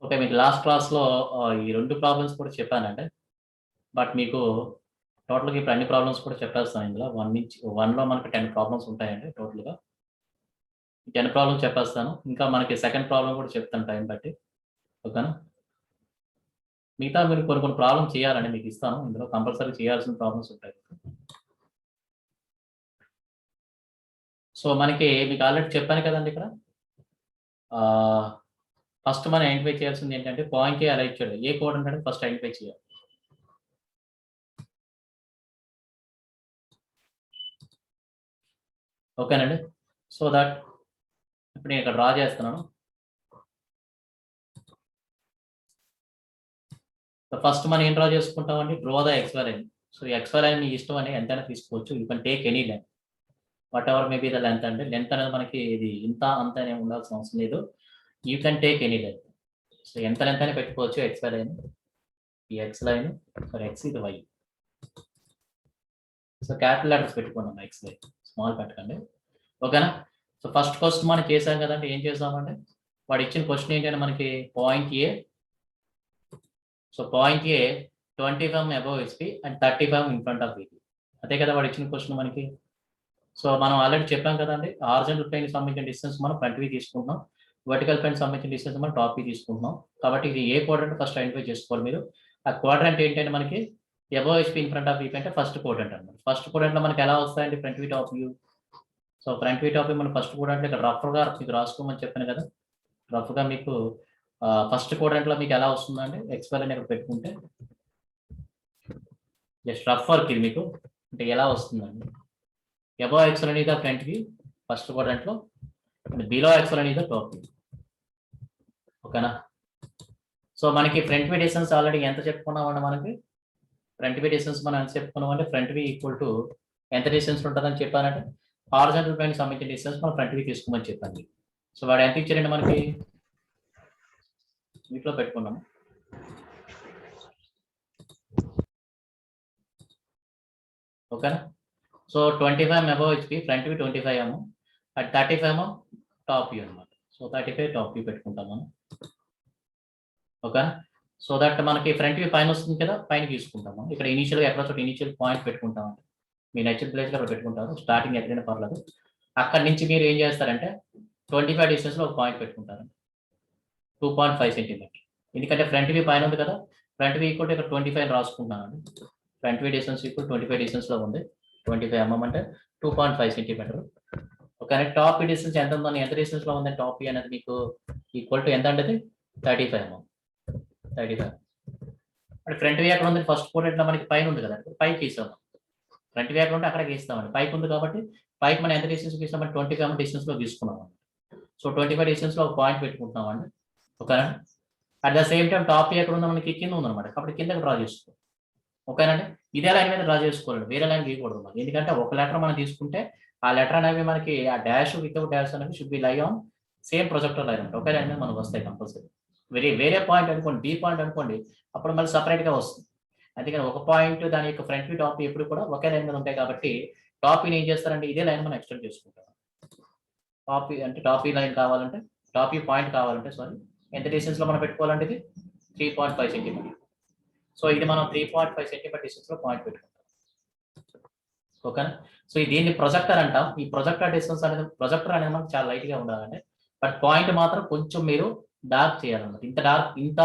Okay. మీకు last క్లాస్‌లో ఈ 2 ప్రాబ్లమ్స్ కూడా చెప్పానండి. బట్ మీకు టోటల్‌గా ఇప్పుడు అన్ని ప్రాబ్లమ్స్ కూడా చెప్పేస్తాను ఇందులో. 1లో మనకు 10 ప్రాబ్లమ్స్ ఉంటాయండి టోటల్‌గా. 10 ప్రాబ్లమ్స్ చెప్పేస్తాను. ఇంకా మనకి సెకండ్ ప్రాబ్లమ్ కూడా చెప్తాను టైం బట్టి. ఓకేనా? మిగతా మీరు కొన్ని కొన్ని ప్రాబ్లమ్స్ చేయాలండి మీకు ఇస్తాను. ఇందులో కంపల్సరీ చేయాల్సిన ప్రాబ్లమ్స్ ఉంటాయి. సో, మీకు ఆల్రెడీ చెప్పాను కదండీ ఇక్కడ. ఆహ్, ఫస్ట్ మనం ఐడెంటిఫై చేయాల్సింది ఏంటంటే పాయింట్ ఏ అలా ఇచ్చాడు. ఏ కోఆర్డినేట్ అనేది ఫస్ట్ ఐడెంటిఫై చేయాలి. ఓకేనండి. సో దట్ ఇప్పుడు నేను ఇక్కడ డ్రా చేస్తున్నాను. ఫస్ట్ మనం ఏం డ్రా చేసుకుంటామండి? Draw the x y line. So, ఈ ఎక్స్‌వై లైన్ మీ ఇష్టం అండి. ఎంతైనా తీసుకోవచ్చు. You can take any line. Whatever may be the length అండి. లెంత్ అనేది మనకి ఇది ఇంత, అంత అని ఉండాల్సిన అవసరం లేదు. You can take any line. So, ఎంత లెంత్ అయినా పెట్టుకోవచ్చు ఎక్స్‌వై లైన్. ఈ ఎక్స్ లైన్ సారీ ఎక్స్ ఇది వై. సో, క్యాపిటల్ లెటర్స్ పెట్టుకున్నాం ఎక్స్-వై. స్మాల్ పెట్టకండి. ఓకేనా? సో, ఫస్ట్ క్వెషన్ మనం చేసాం కదండీ. ఏం చేసామంటే వాడు ఇచ్చిన క్వెషన్ ఏంటంటే మనకి point A. So, point A 25 above HP and 35 in front of VP. అదే కదా వాడు ఇచ్చిన క్వెషన్ మనకి. సో, మనం ఆల్రెడీ చెప్పాం కదండీ. హారిజాంటల్ ప్లేన్‌కి సంబంధించిన డిస్టెన్స్ మనం ఫ్రంట్ వ్యూ తీసుకుంటున్నాం. వర్టికల్ ప్లేన్‌కి సంబంధించిన డిస్టెన్స్ మనం టాప్ వ్యూ తీసుకుంటున్నాం. కాబట్టి ఇది ఏ క్వాడ్రంట్ ఫస్ట్ ఐడెంటిఫై చేసుకోవాలి మీరు. ఆ క్వాడ్రంట్ ఏంటంటే మనకి above HP in front of VP అంటే ఫస్ట్ క్వాడ్రంట్ అన్నమాట. ఫస్ట్ క్వాడ్రంట్‌లో మనకి ఎలా వస్తాయండి front view, top view. So, front view, top view మనం ఫస్ట్ క్వాడ్రంట్‌లో ఇక్కడ రఫ్‌గా మీకు రాసుకోమని చెప్పాను కదా! రఫ్‌గా మీకు ఫస్ట్ క్వాడ్రంట్‌లో మీకు ఎలా వస్తుందండి? ఎక్స్ వాల్యూని ఇక్కడ పెట్టుకుంటే జస్ట్ రఫ్ వర్క్ ఇది మీకు. అంటే ఎలా వస్తుందండి? అబోవ్ ఎక్స్ అనేది ద ఫ్రంట్ వ్యూ ఫస్ట్ క్వాడ్రంట్‌లో అండ్ బిలో ఎక్స్ అనేది ద టాప్ వ్యూ. ఓకేనా? సో, మనకి ఫ్రంట్ వ్యూ డిస్టెన్స్ ఆల్రెడీ ఎంత చెప్పుకున్నామండి మనకి? ఫ్రంట్ వ్యూ డిస్టెన్స్ మనం ఎంత చెప్పుకున్నామంటే ఫ్రంట్ వ్యూ ఈక్వల్ టు ఎంత డిస్టెన్స్ ఉంటదని చెప్పానంటే హారిజాంటల్ ప్లేన్‌కి సంబంధించిన డిస్టెన్స్ మనం ఫ్రంట్ వ్యూ తీసుకోమని చెప్పాను. సో, వాడు ఎంత ఇచ్చాడండి మనకి? వీటిలో పెట్టుకున్నాము. ఓకేనా? So, 25 above HP front view 25 ఏమో అట్ 35 టాప్ వ్యూ అన్నమాట. సో, 35 టాప్ వ్యూ పెట్టుకుంటాం మనం. ఓకేనా? సో దట్ మనకి ఫ్రంట్ వ్యూ పైన వస్తుంది కదా! పైన గీసుకుంటాము. ఇక్కడ ఇనీషియల్‌గా ఎక్కడో చోట ఇనీషియల్ పాయింట్ పెట్టుకుంటామండి. మీ నచ్చిన ప్లేస్‌లో అక్కడ పెట్టుకుంటారు. స్టార్టింగ్ ఎక్కడైనా పర్లేదు. అక్కడి నుంచి మీరు ఏం చేస్తారంటే 25 డిస్టెన్స్‌లో ఒక పాయింట్ పెట్టుకుంటారు. 2.5 సెంటీమీటర్. ఎందుకంటే ఫ్రంట్ వ్యూ పైన ఉంది కదా! ఫ్రంట్ వ్యూ ఈక్వల్ టు ఇక్కడ 25 అని రాసుకుంటున్నానండి. ఫ్రంట్ వ్యూ డిస్టెన్స్ ఈక్వల్ 25 డిస్టెన్స్‌లో ఉంది. 25 అంటే 2.5 సెంటీమీటర్. ఓకేనా? టాప్ వ్యూ డిస్టెన్స్ ఎంత ఉందని ఎంత డిస్టెన్స్‌లో ఉందని టాప్ వ్యూ అనేది మీకు ఈక్వల్ టు ఎంత అండి అది? 35 35. అంటే ఫ్రంట్ వ్యూ ఎక్కడ ఉంది? ఫస్ట్ క్వాడ్రంట్‌లో మనకి పైన ఉంది కదా! పైకి గీసాము. ఫ్రంట్ వ్యూ ఎక్కడ ఉంటే అక్కడే గీస్తామండి. పైకి ఉంది కాబట్టి పైకి మనం ఎంత డిస్టెన్స్ గీసామంటే 25 డిస్టెన్స్‌లో గీసుకున్నామండి. సో, 25 డిస్టెన్స్‌లో ఒక పాయింట్ పెట్టుకుంటున్నామండి. ఓకేనా? At the same time top view ఎక్కడ ఉందో మనకి కింద ఉందన్నమాట. కాబట్టి కిందకి డ్రా చేసుకో. ఓకేనండి? ఇదే లైన్ మీద డ్రా చేసుకోవాలండి. వేరే లైన్ గీయకూడదు మనం. ఎందుకంటే ఒక లెటర్ మనం తీసుకుంటే ఆ లెటర్ అనేవి మనకి ఆ డాష్ వితౌట్ డాష్ అనేవి should be lie on same projector line అనమాట. ఒకే లైన్ మీద మనకు వస్తాయి కంపల్సరీ. వేరే పాయింట్ అనుకోండి, బి పాయింట్ అనుకోండి, అప్పుడు మళ్ళీ సెపరేట్‌గా వస్తుంది. అందుకని ఒక పాయింట్ దాని యొక్క ఫ్రంట్ వ్యూ, టాప్ వ్యూ ఎప్పుడు కూడా ఒకే లైన్ మీద ఉంటాయి కాబట్టి టాప్ వ్యూని ఏం చేస్తారంటే ఇదే లైన్ మనం ఎక్స్టెండ్ చేసుకుంటాం. టాప్ వ్యూ అంటే టాప్ వ్యూ లైన్ కావాలంటే టాప్ వ్యూ పాయింట్ కావాలంటే సారీ ఎంత డిస్టెన్స్‌లో మనం పెట్టుకోవాలంటే ఇది 3.5 సెంటీమీటర్. సో, ఇది మనం 3.5 సెంటీమీటర్ డిస్టెన్స్‌లో పాయింట్ పెట్టుకుంటాం. ఓకేనా? సో, దీన్ని ప్రొజెక్టర్ అంటాం. ఈ ప్రొజెక్టర్ అనేది మనకు చాలా లైట్‌గా ఉండాలండి. బట్ పాయింట్ మాత్రం కొంచెం మీరు డార్క్ చేయాలన్నమాట. ఇంత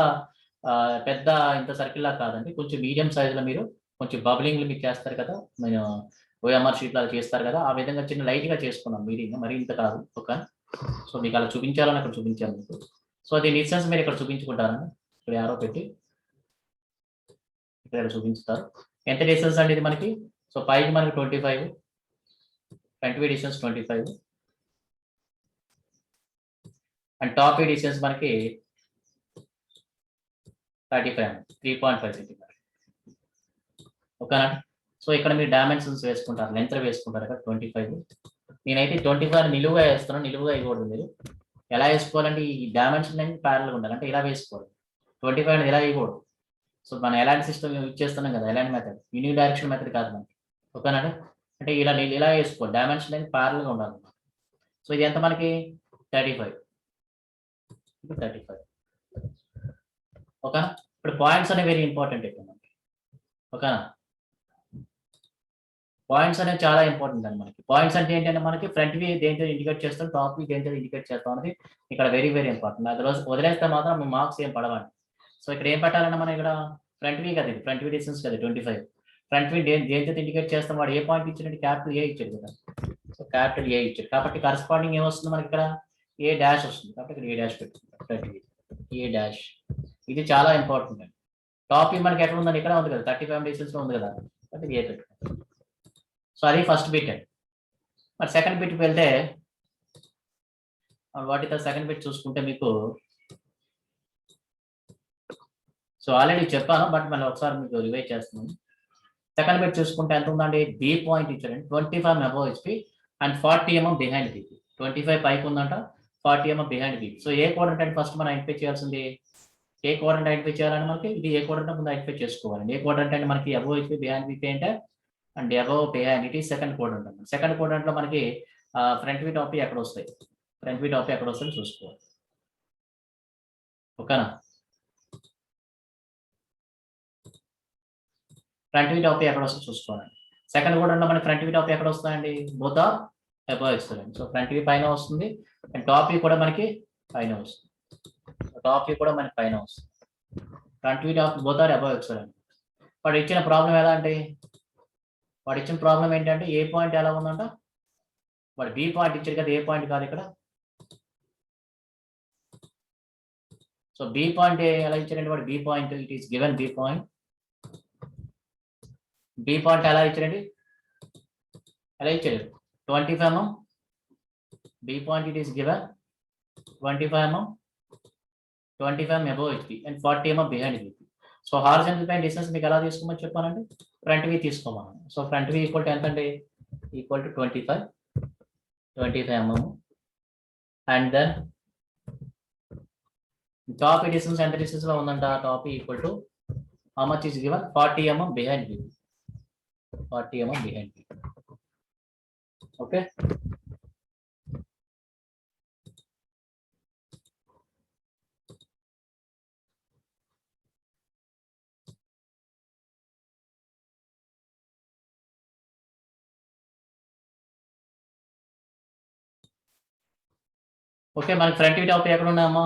పెద్ద ఇంత సర్కిల్‌లా కాదండి. కొంచెం మీడియం సైజ్‌లో మీరు కొంచెం బబులింగ్‌లు మీరు చేస్తారు కదా! నేను ఓఎంఆర్ షీట్‌లాగా చేస్తారు కదా! ఆ విధంగా చిన్న లైట్‌గా చేసుకున్నాం మీడియంగా. మరీ ఇంత కాదు. ఓకే. సో, మీకు అలా చూపించాలని అక్కడ చూపించాను మీకు. సో, దీని డిస్టెన్స్ మీరు ఇక్కడ చూపించుకుంటారండి. ఇక్కడ యారో పెట్టి ఇక్కడ చూపించుతారు. ఎంత డిస్టెన్స్ అండి ఇది మనకి? సో, పైకి మనకి 25 front view distance 25 and top view distance మనకి 35 3.5 సెంటీమీటర్. ఓకేనా? సో, ఇక్కడ మీరు డైమెన్షన్స్ వేసుకుంటారు. లెంగ్త్ వేసుకుంటారు ఇక్కడ 25. నేనైతే 25 నిలువుగా వేస్తున్నాను. నిలువుగా వేయకూడదు మీరు. ఎలా వేసుకోవాలంటే ఈ డైమెన్షన్ అనేది ప్యారలల్‌గా ఉండాలి. అంటే ఇలా వేసుకోవాలి. 25 అనేది ఇలా వేయకూడదు. సో, మనం ఎలాంటి సిస్టమ్ యూజ్ చేస్తున్నాం కదా! ఎలాంటి మెథడ్. యూని డైరెక్షన్ మెథడ్ కాదు మనకి. ఓకేనండి? అంటే ఇలా వేసుకోవాలి. డైమెన్షన్ అనేది ప్యారలల్‌గా ఉండాలన్నమాట. సో, ఇది ఎంత మనకి 35. ఇప్పుడు 35. ఓకేనా. ఇప్పుడు పాయింట్స్ అనేవి వెరీ ఇంపార్టెంట్ ఇక్కడ మనకి. ఓకేనా, పాయింట్స్ అనేవి చాలా ఇంపార్టెంట్ అండి మనకి. పాయింట్స్ అంటే ఏంటంటే మనకి ఫ్రంట్ వ్యూ దేంతో ఇండికేట్ చేస్తాం, టాప్ వ్యూ దేంతో ఇండికేట్ చేస్తాం అనేది ఇక్కడ వెరీ వెరీ ఇంపార్టెంట్. అది రోజు వదిలేస్తే మాత్రం మీ మార్క్స్ ఏం పడవండి. సో ఇక్కడ ఏం పెట్టాలంటే మనం ఇక్కడ ఫ్రంట్ వ్యూ కదా, ఫ్రంట్ వ్యూ డిస్టెన్స్ కదా 25. ఫ్రంట్ వ్యూ దేంతో ఇండికేట్ చేస్తాం, వాడు ఏ పాయింట్ ఇచ్చినట్టు క్యాపిటల్ ఏ ఇచ్చాడు కదా. సో క్యాపిటల్ ఏ ఇచ్చాడు కాబట్టి కరస్పాండింగ్ ఏమొస్తుంది మనకి ఇక్కడ ఏ డాష్ వస్తుంది. కాబట్టి ఇక్కడ ఏ డాష్ పెట్టుకుంటాం, ఫ్రంట్ వ్యూ ఏ డాష్. ఇది చాలా ఇంపార్టెంట్ అండి. టాప్ వ్యూ మనకి ఎక్కడ ఉందని ఇక్కడ ఉంది కదా, 35 డిస్టెన్స్ లో ఉంది కదా, కాబట్టి ఏ పెట్టుకుంటాం. సో అది ఫస్ట్ బిట్ అండి. మరి సెకండ్ బిట్కి వెళ్తే వాటితో సెకండ్ బిట్ చూసుకుంటే మీకు, సో ఆల్రెడీ చెప్పాను బట్ మళ్ళీ ఒకసారి మీకు రివైజ్ చేస్తున్నాను. సెకండ్ బిట్ చూసుకుంటే ఎంత ఉందండి, బి పాయింట్ ఇచ్చారండి 25 above HP and 40 mm behind BP. 25 పైకి ఉందంట, 40 mm బిహైండ్ బీపీ. సో ఏ క్వాడ్రంట్ అంటే ఫస్ట్ మనం ఐడెంటిఫై చేయాల్సింది, ఏ క్వాడ్రంట్ ఐడెంటిఫై చేయాలని మనకి ఇది ఏ క్వాడ్రంట్ ముందు ఐడెంటిఫై చేసుకోవాలండి. ఏ క్వాడ్రంట్ అంటే మనకి అబౌవ్ హెచ్పి బిహైండ్ బీపీ అంటే and above behind it is second quadrant అండి. సెకండ్ క్వాడ్రంట్ లో మనకి ఫ్రంట్ వ్యూ టాప్ ఎక్కడ వస్తాయి, ఫ్రంట్ వ్యూ టాప్ ఎక్కడ వస్తాయని చూసుకోవాలి. ఓకేనా, ఫ్రంట్ వ్యూ టాప్ ఎక్కడ వస్తుంది చూసుకోవాలండి. సెకండ్ క్వాడ్రంట్ లో మనకి ఫ్రంట్ వ్యూ టాప్ ఎక్కడ వస్తాయండి, బోత్ ఆర్ అబౌవ్ వస్తుంది. సో ఫ్రంట్ వ్యూ పైన వస్తుంది అండ్ టాప్ వ్యూ కూడా మనకి పైన వస్తుంది. టాప్ వ్యూ కూడా మనకి పైన వస్తుంది. Front view top both are above వస్తుంది. వాడు ఇచ్చిన ప్రాబ్లం ఎలా అంటే, వాడు ఇచ్చిన ప్రాబ్లం ఏంటంటే ఏ పాయింట్ ఎలా ఉందంట, వాడు బి పాయింట్ ఇచ్చాడు కదా, ఏ పాయింట్ కాదు ఇక్కడ. సో బి పాయింట్ ఎలా ఇచ్చాడంటే వాడు b point, it is given b point. B point ఎలా ఇచ్చాడండి, ఎలా ఇచ్చాడు 25 mm. B point it is given 25 mm, 25 mm above HP and 40 mm behind HP. So horizontal పైన డిస్టెన్స్ మీకు ఎలా తీసుకోమని చెప్పానంటే ఫ్రంట్ వ్యూ తీసుకోమని. So front view equal to ఎంత అండి, equal to 25 mm and then top distance ఎంత distance లో ఉందంట, top equal to how much is given 40 mm behind BP. 40 mm behind BP. Okay, okay. మనకి ఫ్రంట్ వ్యూ టాప్ ఎక్కడ ఉన్నాయమ్మా,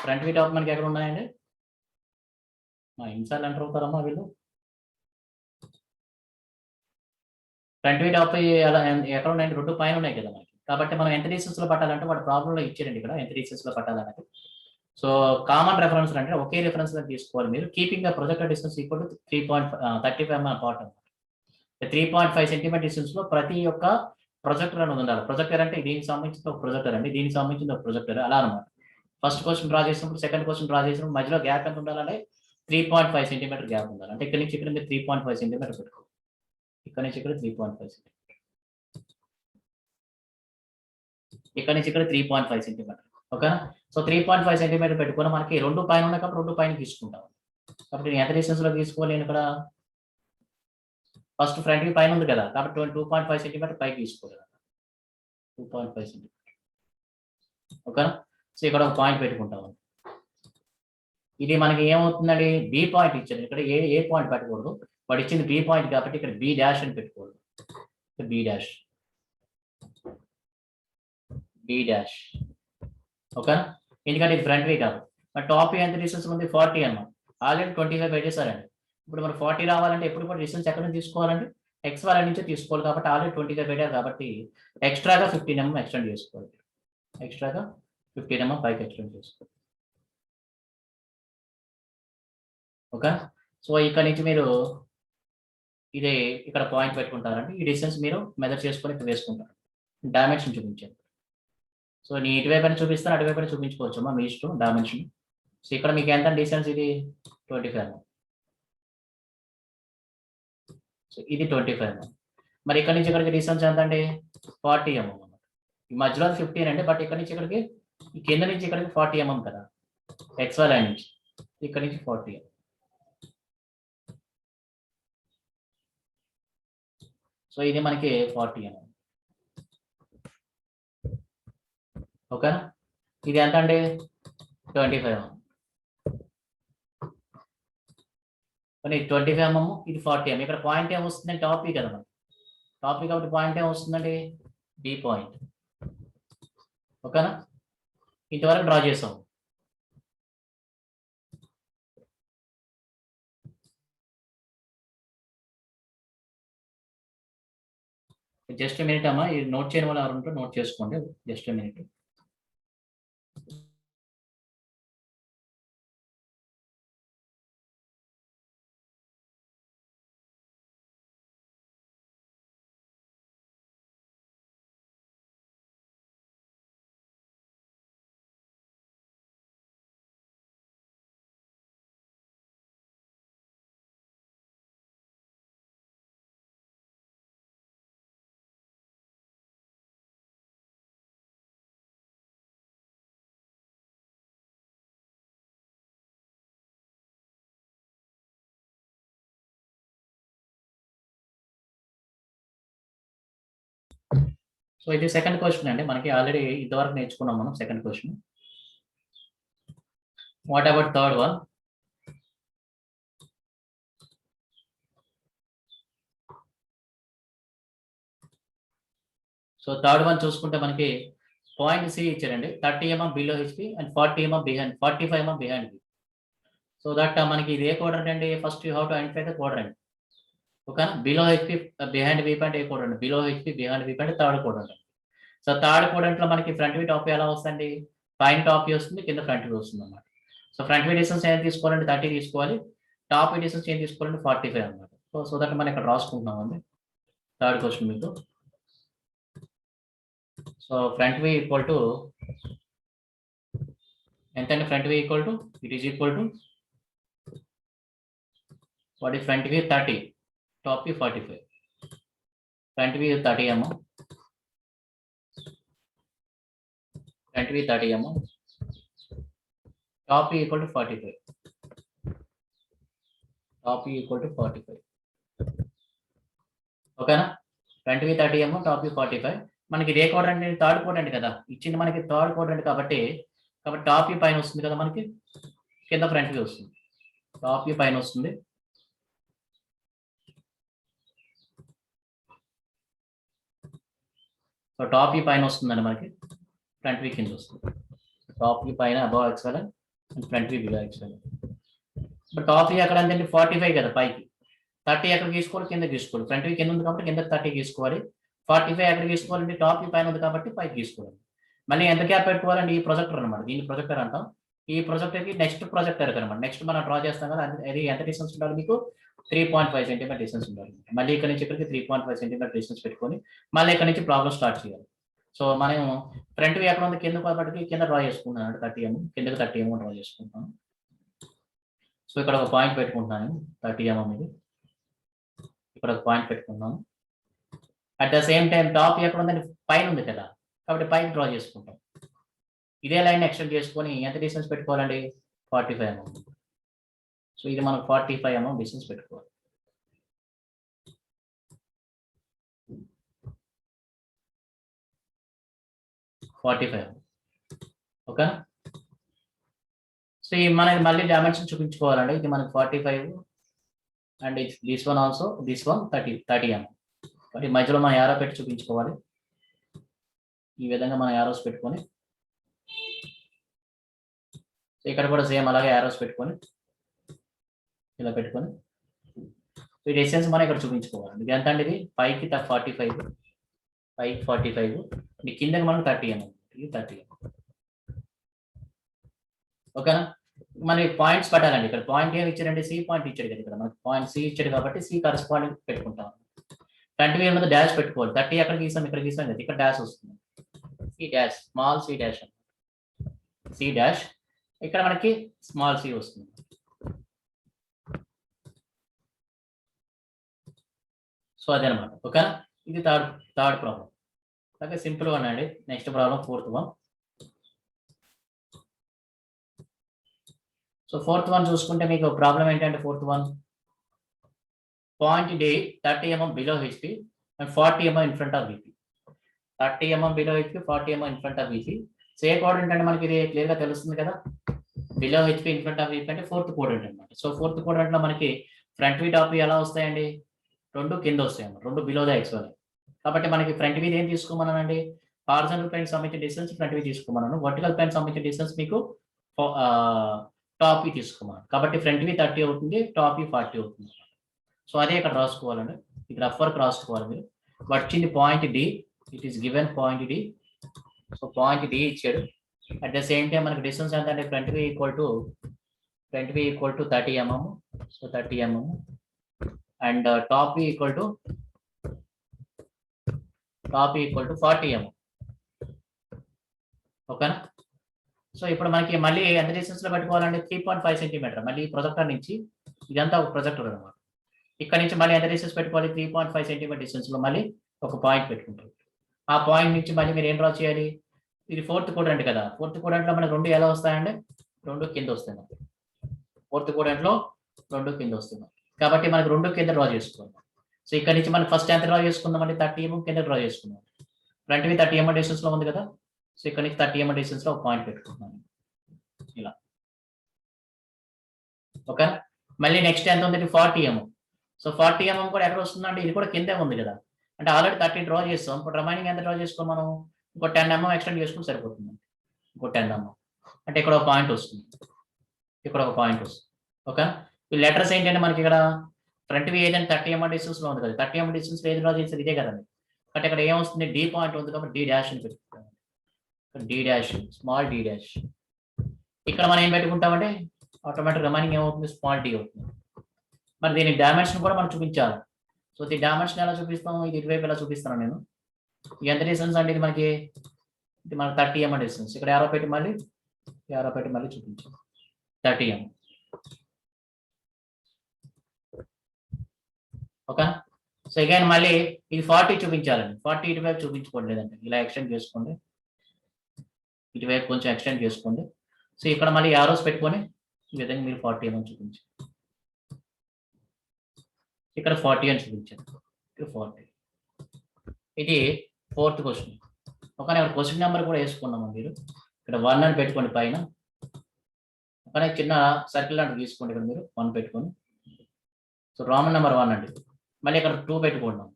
front view top మనకి ఎక్కడ ఉన్నాయండి, ఎన్నిసార్లు ఎంటర్ అవుతారమ్మా వీళ్ళు. ఫ్రంట్ వ్యూ టాప్ ఎలా ఎక్కడ ఉన్నాయండి, రెండు పైన ఉన్నాయి కదా మనకి. కాబట్టి మనం ఎంత డిస్టెన్స్ లో పట్టాలంటే వాడు ప్రాబ్లం లో ఇచ్చారండి ఇక్కడ ఎంత డిస్టెన్స్ లో పట్టాలన్నది. సో కామన్ రెఫరెన్స్ అంటే ఒకే రెఫరెన్స్ తీసుకోవాలి మీరు. Keeping the projector distance equal to 3.35 mm apart. 3.5 centimetre distance లో ప్రతి ఒక్క ప్రొజెక్టర్ అనేది ఉండాలి. ప్రొజెక్టర్ అంటే దీనికి సంబంధించిన ఒక ప్రొజెక్టర్ అండి, దీనికి సంబంధించిన ఒక ప్రొజెక్టర్ అలా అనమాట. ఫస్ట్ క్వశ్చన్ డ్రా చేసినప్పుడు, సెకండ్ క్వశ్చన్ డ్రా చేసినప్పుడు మధ్యలో గ్యాప్ ఎంత ఉండాలంటే 3.5 సెంటీమీటర్ గ్యాప్ ఉండాలి. అంటే ఇక్కడ నుంచి ఇక్కడ మీరు 3.5 సెంటీమీటర్ పెట్టుకోవాలి. ఇక్కడ నుంచి ఇక్కడ 3.5 సెంటీమీటర్, ఇక్కడ నుంచి ఇక్కడ 3.5 సెంటీమీటర్. ఓకేనా. సో 3.5 సెంటీమీటర్ పెట్టుకుని మనకి రెండు పైన ఉన్నాయి కాబట్టి రెండు పైన తీసుకుంటాం. కాబట్టి నేను ఎంత డిస్టెన్స్ లో తీసుకోవాలి, నేను ఇక్కడ ఫస్ట్ ఫ్రంట్ వ్యూ పైన ఉంది కదా కాబట్టి 2.5 సెంటీమీటర్ పైకి తీసుకోవాలి. 2.5 సెంటీమీటర్. ఓకేనా. సో ఇక్కడ ఒక పాయింట్ పెట్టుకుంటాం. ఇది మనకి ఏమవుతుందండి, బి పాయింట్ ఇచ్చారు ఇక్కడ, ఏ పాయింట్ పెట్టకూడదు, వాడు ఇచ్చింది బి పాయింట్ కాబట్టి ఇక్కడ బి డాష్ అని పెట్టుకోవాలి. B dash, b dash. ఓకేనా. ఎందుకంటే ఇది ఫ్రంట్ వ్యూ కాదు. మరి టాప్ ఎంత డిస్టెన్స్ ఉంది, 40 అన్నమాట. ఆల్రెడీ 25 పెట్టేశారండి. ఇప్పుడు మరి 40 రావాలంటే ఎప్పుడు కూడా డిస్టెన్స్ ఎక్కడ నుంచి తీసుకోవాలండి, ఎక్స్ వాల్యూ నుంచి తీసుకోవాలి. కాబట్టి ఆల్రెడీ 25 పెట్టారు కాబట్టి ఎక్స్ట్రాగా 15 mm ఎక్స్టెండ్ చేసుకోవాలి. ఎక్స్ట్రాగా 15 mm పైకి ఎక్స్టెండ్ చేసుకోవాలి. ఓకే. సో ఇక్కడ నుంచి మీరు ఇదే ఇక్కడ పాయింట్ పెట్టుకుంటారండి. ఈ డిస్టెన్స్ మీరు మెజర్ చేసుకొని ఇక్కడ వేసుకుంటారు. డైమెన్షన్ చూపించారు. సో నేను ఇటువైపు అని చూపిస్తాను, అటువైపు అని చూపించుకోవచ్చు మీ ఇష్టం డైమెన్షన్. సో ఇక్కడ మీకు ఎంత డిస్టెన్స్, ఇది 25 mm. సో ఇది 25 mm. మరి ఇక్కడ నుంచి ఇక్కడికి డిస్టెన్స్ ఎంత అండి, 40 mm అన్నమాట. ఈ మధ్యలో 15 అండి, బట్ ఇక్కడ నుంచి ఇక్కడికి, ఈ కింద నుంచి ఇక్కడికి 40 mm కదా, ఎక్స్ లైన్ నుంచి ఇక్కడ నుంచి 40 mm. సో ఇది మనకి 40 mm. ఓకేనా. ఇది ఎంత అండి, 25 mm. కానీ 25 mm, ఇది 40 mm. ఇక్కడ పాయింట్ ఏం వస్తుందండి? టాపీ కదా మనకి. టాపీ కాబట్టి పాయింట్ ఏం వస్తుందండి? B point. ఓకేనా? ఇంతవరకు డ్రా చేసాం. జస్ట్ మినిట్ అమ్మా, ఇది నోట్ చేయడం వల్ల ఎవరు ఉంటే నోట్ చేసుకోండి. Just minute. సో ఇది సెకండ్ క్వశ్చన్ అండి. మనకి ఆల్రెడీ ఇంతవరకు నేర్చుకున్నాం మనం second question. What about third one? So third one చూసుకుంటే మనకి పాయింట్ సి ఇచ్చారండి. 30 mm below HP and 40 mm behind, 45 mm behind. So that మనకి ఇది ఏ క్వాడ్రంట్ అండి? First you have to identify the quadrant. ఓకేనా? బిలో హెచ్పి బిహైండ్ వి point ఏ quadrant? Below HP behind వి point third quadrant. So third quadrant లో మనకి front view top ఎలా వస్తుంది? పైన top view వస్తుంది, కింద ఫ్రంట్ వ్యూ వస్తుంది అన్నమాట. సో ఫ్రంట్ వ్యూ డిస్టెన్స్ ఏం తీసుకోవాలంటే 30 తీసుకోవాలి. టాప్ వ్యూ డిస్టెన్స్ ఏం తీసుకోవాలంటే 45 అన్నమాట. సో దట్ మనం ఇక్కడ రాసుకుంటున్నామండి. థర్డ్ క్వశ్చన్ మీకు. So front view equal to ఎంత అండి? Front view equal to, it is equal to what is front view? 30, top view 45. Front view 30 mm, front view 30 mm, top view equal to 45. Top view equal to 45. ఓకేనా? Front view 30 mm, top view 45. మనకి ఇదే quadrant, third quadrant కదా ఇచ్చింది మనకి, third quadrant కాబట్టి top view పైన వస్తుంది కదా మనకి, కింద ఫ్రంట్ వ్యూ వస్తుంది. టాప్ వ్యూ పైన వస్తుంది, సో టాప్ వ్యూ పైన వస్తుందండి మనకి, ఫ్రంట్ వ్యూ కింద వస్తుంది. టాప్ వ్యూ పైన above XL and front view below XL. ఇప్పుడు టాప్ వ్యూ ఎక్కడ అండి? 45 కదా పైకి. 30 ఎక్కడ తీసుకోవాలి? కింద తీసుకోవాలి. ఫ్రంట్ వ్యూ కింద ఉంది కాబట్టి కింద 30 తీసుకోవాలి. 45 ఎక్కడ తీసుకోవాలండి? టాప్ వ్యూ పైన ఉంది కాబట్టి పైకి తీసుకోవాలి. మళ్ళీ ఎంత గ్యాప్ పెట్టుకోవాలండి? ఈ ప్రొజెక్టర్ అనమాట. దీన్ని ప్రొజెక్టర్ అంటాం. ఈ ప్రొజెక్టర్కి నెక్స్ట్ ప్రొజెక్టర్ అనమాట. నెక్స్ట్ మనం డ్రా చేస్తాం కదా, అది ఎంత డిస్టెన్స్ ఉండాలి మీకు? 3.5 cm డిస్టెన్స్ ఉండాలి. మళ్ళీ ఇక్కడ నుంచి ఇక్కడికి 3.5 cm డిస్టెన్స్ పెట్టుకొని మళ్ళీ ఇక్కడ నుంచి ప్రాబ్లం స్టార్ట్ చేయాలి. సో మనం ఫ్రంట్ వ్యూ ఎక్కడ ఉంది? కింద కాబట్టి కింద డ్రా చేసుకుంటున్నాను. 30 mm, కిందకి 30 mm డ్రా చేసుకుంటాను. సో ఇక్కడ ఒక పాయింట్ పెట్టుకుంటున్నాను, 30 mm ఇది. ఇక్కడ ఒక పాయింట్ పెట్టుకున్నాను. At the same time top ఎక్కడ ఉందండి? పైన ఉంది కదా, కాబట్టి పైన డ్రా చేసుకుంటాం. ఇదే లైన్ ఎక్స్టెండ్ చేసుకొని ఎంత డిస్టెన్స్ పెట్టుకోవాలండి? 45 mm. సో ఇది మనం 45 mm డిస్టెన్స్ పెట్టుకోవాలి. ఓకే. సో ఈ మనకి మళ్ళీ డైమెన్షన్ చూపించుకోవాలండి. ఇది మనకి 45 and this one also, this one 30 mm. మరి మధ్యలో మనం యారో పెట్టి చూపించుకోవాలి. ఈ విధంగా మనం యారోస్ పెట్టుకొని, ఇక్కడ కూడా సేమ్ అలాగే యారోస్ పెట్టుకొని ఇలా పెట్టుకొని ఈ డిస్టెన్స్ మనం ఇక్కడ చూపించుకోవాలి. ఇది ఎంత అండి? ఇది పైకి 45, పైకి 45, ఇది కిందకి మనకు 30 mm. ఇది 30 mm. ఓకేనా? మనకి పాయింట్స్ పెట్టాలండి. ఇక్కడ పాయింట్ ఏమి ఇచ్చారండి? సి పాయింట్ ఇచ్చాడు కదా ఇక్కడ మనకి, పాయింట్ సి ఇచ్చాడు కాబట్టి సి కరెస్పాండింగ్ పెట్టుకుంటాం. 20 మీద డాష్ పెట్టుకోవాలి. 30 ఎక్కడ గీసాం? ఇక్కడ గీసాం కదా, ఇక్కడ డాష్ వస్తుంది. C dash, small C dash, C dash. ఇక్కడ మనకి స్మాల్ సి వస్తుంది. సో అదనమాట. ఓకేనా? ఇది third problem. Okay, simple one అండి. Next problem fourth one. So fourth one చూసుకుంటే మీకు ప్రాబ్లం ఏంటంటే, fourth one point D 30 mm below HP and 40 mm in front of VP. 30 mm below HP, 40 mm in front of VP. So ఏ quadrant అంటే మనకి ఇది clear గా తెలుస్తుంది కదా. Below HP in front of VP అంటే fourth quadrant అనమాట. So fourth quadrant లో మనకి ఫ్రంట్ వి టాప్ వి ఎలా వస్తాయండి? రెండు కింద వస్తాయి, రెండు బిలో ద ఎక్స్ వాల్యూ. కాబట్టి మనకి ఫ్రంట్ వి ఏం తీసుకోమన్నానండి? హారిజాంటల్ ప్లేన్ సంబంధించిన డిస్టెన్స్ ఫ్రంట్ వి తీసుకోమన్నాను, వర్టికల్ ప్లేన్ సంబంధించిన డిస్టెన్స్ మీకు టాప్ వి తీసుకోమన్నాను. కాబట్టి ఫ్రంట్ వి 30 అవుతుంది, టాప్ వి 40 అవుతుంది. సో అదే ఇక్కడ రాసుకోవాలండి, ఇక్కడ రఫ్ వర్క్ రాసుకోవాలి మీరు. వచ్చింది point d, it is given point d. So point d ఇచ్చాడు. అట్ ద సేమ్ టైం మనకి డిస్టెన్స్ ఎంత అంటే front we equal to 30 mm. So 30 mm and top v equal to 40 mm. ఓకేనా? సో ఇప్పుడు మనకి మళ్ళీ ఎంత డిస్టెన్స్ లో పెట్టుకోవాలంటే 3.5 సెంటీమీటర్. మళ్ళీ ప్రొజెక్టర్ నుంచి, ఇదంతా ఒక ప్రొజెక్టర్ అనమాట, ఇక్కడ నుంచి మళ్ళీ ఎంత డిస్టెన్స్ పెట్టుకోవాలి? 3.5 సెంటీమీటర్ డిస్టెన్స్ లో మళ్ళీ ఒక పాయింట్ పెట్టుకుంటారు. ఆ పాయింట్ నుంచి మళ్ళీ మీరు ఏం డ్రా చేయాలి? ఇది ఫోర్త్ క్వాడ్రంట్ కదా, ఫోర్త్ క్వాడ్రంట్ లో మనకి రెండు ఎలా వస్తాయంటే రెండు కింద వస్తాయి. ఫోర్త్ క్వాడ్రంట్ లో రెండు కింద వస్తుంది, కాబట్టి మనకి రెండు కింద డ్రా చేసుకోవాలి. సో ఇక్కడ నుంచి మనం ఫస్ట్ ఎంత డ్రా చేసుకుందాం అంటే 30 mm కింద డ్రా చేసుకుందాం. ఫ్రంట్ వి 30 mm డిస్టెన్స్ లో ఉంది కదా, సో ఇక్కడ నుంచి 30 mm డిస్టెన్స్ లో ఒక పాయింట్ పెట్టుకుంటున్నాను ఇలా. ఓకే, మళ్ళీ నెక్స్ట్ ఎంత ఉంది? 40 mm. సో 40 mm కూడా ఎక్కడ వస్తుందంటే ఇది కూడా కిందే ఉంది కదా, అంటే ఆల్రెడీ 30 డ్రా చేస్తాం. ఇప్పుడు రిమైనింగ్ ఎంత డ్రా చేసుకో మనం? ఇంకో 10 mm ఎక్స్టెండ్ చేసుకుని సరిపోతుంది. ఇంకో 10 mm అంటే ఇక్కడ ఒక పాయింట్ వస్తుంది, ఇక్కడ ఒక పాయింట్ వస్తుంది. ఓకే, ఈ లెటర్స్ ఏంటంటే మనకి ఇక్కడ ఫ్రంట్ వి ఏదైనా 30 mm డిస్టెన్స్ లో ఉంది కదా, 30 mm డిస్టెన్స్ లో ఏది డ్రా చేసేది ఇదే కదండి. బట్ ఇక్కడ ఏమొస్తుంది? డి పాయింట్ ఉంది కాబట్టి డి డాష్ అని పెట్టుకుంటాం. D dash, small D dash. ఇక్కడ మనం ఏం పెట్టుకుంటామంటే ఆటోమేటిక్ రిమైనింగ్ ఏమవుతుంది? స్మాల్ డి అవుతుంది. మరి దీని డైమెన్షన్ కూడా మనం చూపించాలి. సో ఈ డైమెన్షన్ ఎలా చూపిస్తాం? ఇది ఇటువైపు ఎలా చూపిస్తాను నేను. ఎంత డిస్టెన్స్ అంటే ఇది మనకి 30 mm డిస్టెన్స్. ఇక్కడ ఏరో పెట్టి మళ్ళీ చూపించాం 30 mm. ఓకే, సో అగైన్ మళ్ళీ ఇది 40 చూపించాలండి. 40 ఇటువైపు చూపించుకోండి, లేదంటే ఇలా ఎక్స్టెండ్ చేసుకోండి, ఇటువైపు కొంచెం ఎక్స్టెండ్ చేసుకోండి. సో ఇక్కడ మళ్ళీ యారోస్ పెట్టుకొని ఈ విధంగా మీరు 40 mm చూపించారు, ఇక్కడ 40 అని చూపించారు, ఇక్కడ 40. ఇది ఫోర్త్ క్వశ్చన్. ఓకే, ఇక్కడ క్వశ్చన్ నెంబర్ కూడా వేసుకున్నాము. మీరు ఇక్కడ 1 అని పెట్టుకోండి పైన. ఓకే, చిన్న సర్కిల్ లాంటి తీసుకోండి, ఇక్కడ మీరు 1 పెట్టుకొని. సో రోమన్ నెంబర్ 1 అండి. మళ్ళీ ఇక్కడ 2 పెట్టుకుంటాం.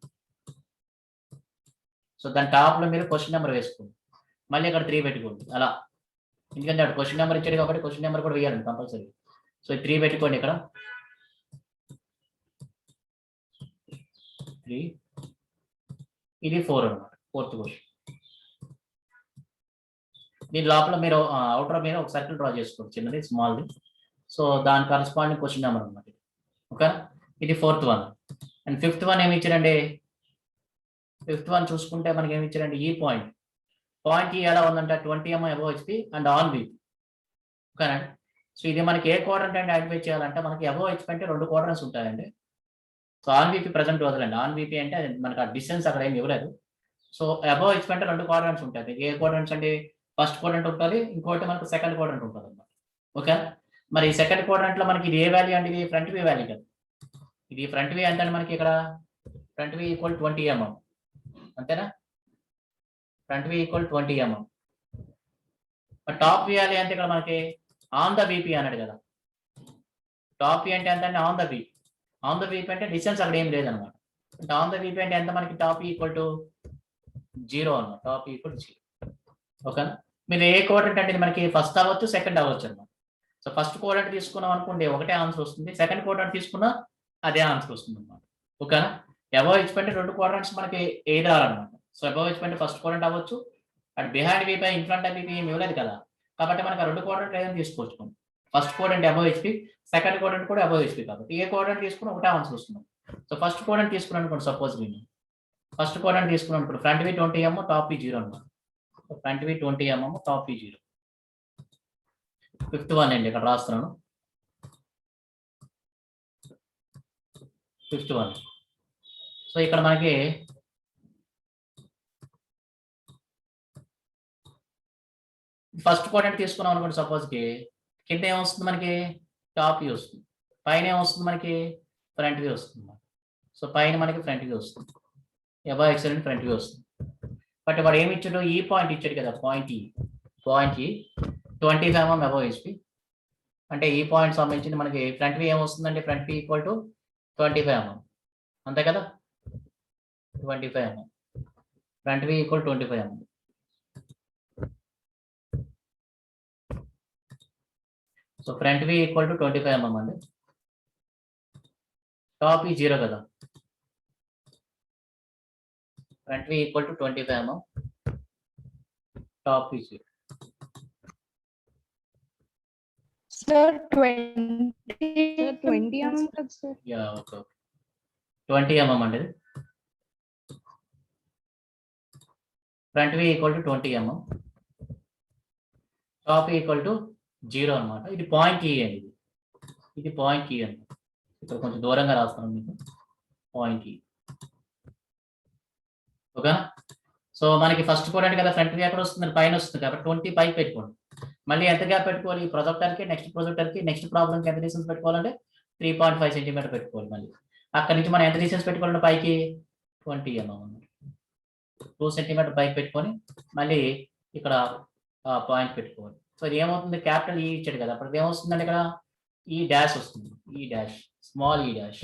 సో దాని టాప్ లో మీరు క్వశ్చన్ నెంబర్ వేసుకోండి, మళ్ళీ ఇక్కడ 3 పెట్టుకోండి అలా. ఎందుకంటే అక్కడ క్వశ్చన్ నెంబర్ ఇచ్చాడు కాబట్టి క్వశ్చన్ నెంబర్ కూడా వేయాలండి కంపల్సరీ. సో 3 పెట్టుకోండి ఇక్కడ. 3, ఇది 4 అనమాట, ఫోర్త్ క్వశ్చన్. దీని లోపల మీరు అవుటర్ మీద ఒక సర్కిల్ డ్రా చేసుకోండి, చిన్నది స్మాల్ది. సో దాని కరస్పాండింగ్ క్వశ్చన్ నెంబర్ అనమాట. ఓకే, ఇది 4th one. And 5th one ఏమి ఇచ్చారండి? 5th వన్ చూసుకుంటే మనకి ఏమి ఇచ్చారండి? ఈ పాయింట్ ఈ ఎలా ఉందంటే 20 mm above HP and on VP. ఓకేనా? సో ఇది మనకి ఏ క్వాడ్రంట్ అంటే ఐడెంటిఫై చేయాలంటే మనకి అబోవ్ హెచ్పి అంటే 2 క్వాడ్రంట్స్ ఉంటాయండి. సో ఆన్ వీపీ ప్రజెంట్ వదలండి, ఆన్ వీపీ అంటే మనకి ఆ డిస్టెన్స్ అక్కడ ఏమి ఇవ్వలేదు. సో అబోవ్ హెచ్పి అంటే 2 క్వాడ్రంట్స్ ఉంటాయి. ఏ క్వాడ్రంట్స్ అంటే ఫస్ట్ క్వాడ్రంట్ ఉంటుంది, ఇంకోటి మనకు సెకండ్ క్వాడ్రంట్ ఉంటుంది అన్నమాట. ఓకే, మరి సెకండ్ క్వాడ్రంట్ లో మనకి ఇది ఏ వాల్యూ అండి? ఇది ఫ్రంట్ వి వాల్యూ కదా. ఇది ఫ్రంట్ వి ఎంత అండి మనకి? ఇక్కడ ఫ్రంట్ వి ఈక్వల్ 20 mm, అంతేనా? ఫ్రంట్ వి ఈక్వల్ 20 mm. టాప్ వి వాల్యూ అంటే ఇక్కడ మనకి ఆన్ ద వీపీ అన్నాడు కదా. టాప్ వి అంటే ఎంత అంటే on the VP. On the VP అంటే డిస్టెన్స్ అక్కడ ఏం లేదనమాట. అంటే ఆన్ ద వీపీ అంటే ఎంత మనకి? టాప్ ఈక్వల్ టు 0 అన్నమాట. Top equal 0. ఓకేనా? మీరు ఏ క్వాడ్రంట్ అంటే మనకి ఫస్ట్ అవ్వచ్చు, సెకండ్ అవ్వచ్చు అనమాట. సో ఫస్ట్ క్వాడ్రంట్ తీసుకున్నాం అనుకోండి ఒకటే ఆన్సర్ వస్తుంది, సెకండ్ క్వాడ్రంట్ తీసుకున్నా అదే ఆన్సర్ వస్తుంది అనమాట. ఓకేనా? అబోవ్ హెచ్పి అంటే 2 క్వాడ్రంట్స్ మనకి ఏదో అనమాట. సో అబోవ్ హెచ్పి అంటే ఫస్ట్ క్వాడ్రంట్ అవ్వచ్చు, and behind VP in front of VP ఏమి ఇవ్వలేదు కదా, కాబట్టి మనకి ఆ 2 క్వాడ్రంట్ ఏదైనా తీసుకోవచ్చు. First quadrant above HP, second quadrant కూడా అబోవ్ హెచ్పి, కాబట్టి ఏ క్వాడ్రంట్ తీసుకున్నా ఒకటే ఆన్సర్ వస్తుంది. సో ఫస్ట్ క్వాడ్రంట్ తీసుకున్నాను అనుకోండి, సపోజ్ నేను ఫస్ట్ క్వాడ్రంట్ తీసుకున్నాను అనుకోండి, ఫ్రంట్ వి 20 mm, టాప్ వి 0 అనమాట. ఫ్రంట్ వి 20 mm, టాప్ వి 0. 5th వన్ అండి, ఇక్కడ రాస్తున్నాను 5th వన్. సో ఇక్కడ మనకి ఫస్ట్ క్వాడ్రంట్ తీసుకున్నాం అనుకోండి, సపోజ్కి కింద ఏమొస్తుంది మనకి? టాప్ వ్యూ వస్తుంది, పైన ఏమొస్తుంది మనకి? ఫ్రంట్ వ్యూ వస్తుంది. సో పైన మనకి ఫ్రంట్ వ్యూ వస్తుంది, అబోవ్ ఎక్సలెంట్ ఫ్రంట్ వ్యూ వస్తుంది. బట్ వాడు ఏమి ఇచ్చాడు? ఈ పాయింట్ ఇచ్చాడు కదా, పాయింట్ ఈ 25 mm అబోవ్ హెచ్పి. అంటే ఈ పాయింట్ సంబంధించింది మనకి ఫ్రంట్ వ్యూ ఏమొస్తుందంటే front view equal to 25 mm అంతే కదా 25 mm front we equal 25 mm so front we equal to 25 mm అండి టాప్ ఈ 0 కదా front we equal to 25 mm top ఈ 0 Sir, 20. Sir, 20 mm కదా sir. యా ఓకే 20 mm అండి front we equal to 20 mm top equal to 0 అన్నమాట ఇది point ఈ అండి ఇది పాయింట్ ఈ అండి ఇక్కడ కొంచెం దూరంగా రాస్తాను మీకు పాయింట్ ఈ ఓకేనా సో మనకి ఫస్ట్ క్వాడ్రంట్ కదా ఫ్రంట్ వి ఎక్కడ వస్తుంది పైన వస్తుంది కాబట్టి 20 పైకి పెట్టుకోండి మళ్ళీ ఎంత గ్యాప్ పెట్టుకోవాలి ఈ ప్రొజెక్టర్కి నెక్స్ట్ ప్రాబ్లంకి ఎంత డిస్టెన్స్ పెట్టుకోవాలంటే 3.5 సెంటీమీటర్ పెట్టుకోవాలి మళ్ళీ అక్కడ నుంచి మనం ఎంత డిస్టెన్స్ పెట్టుకోవాలంటే పైకి 20 mm 2 సెంటీమీటర్ పైకి పెట్టుకొని మళ్ళీ ఇక్కడ పాయింట్ పెట్టుకోవాలి సో ఇది ఏమవుతుంది క్యాపిటల్ ఈ ఇచ్చాడు కదా అప్పుడు ఏమొస్తుందండి ఇక్కడ ఈ డాష్ వస్తుంది ఈ డాష్ స్మాల్ ఈ డాష్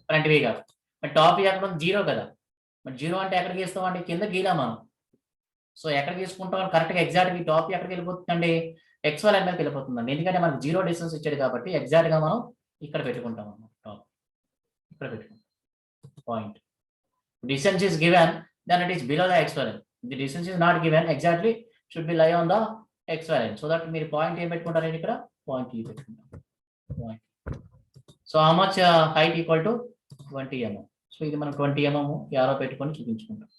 ఫ్రంట్ వి కాదు మరి టాప్ ఎక్కడ 0 కదా మరి 0 అంటే ఎక్కడ గీస్తామండి కింద గీలా మనం సో ఎక్కడ తీసుకుంటాం కరెక్ట్గా ఎగ్జాక్ట్గా టాప్ ఎక్కడికి వెళ్ళిపోతుందండి XY లైన్ మీదకి వెళ్ళిపోతుందండి ఎందుకంటే మనకు 0 డిస్టెన్స్ ఇచ్చాడు కాబట్టి ఎగ్జాక్ట్గా మనం ఇక్కడ పెట్టుకుంటాం అన్నమాట టాప్ ఇక్కడ పెట్టుకుంటాం point distance is given then it is below the XY line the distance is not given exactly should be lie on the XY line so that మీరు పాయింట్ ఏం పెట్టుకుంటారు ఇక్కడ పాయింట్ ఈ పెట్టుకుంటాం point so how much height equal to 20 mm so ఇది మనం 20 mm arrow పెట్టుకొని చూపించుకుంటాం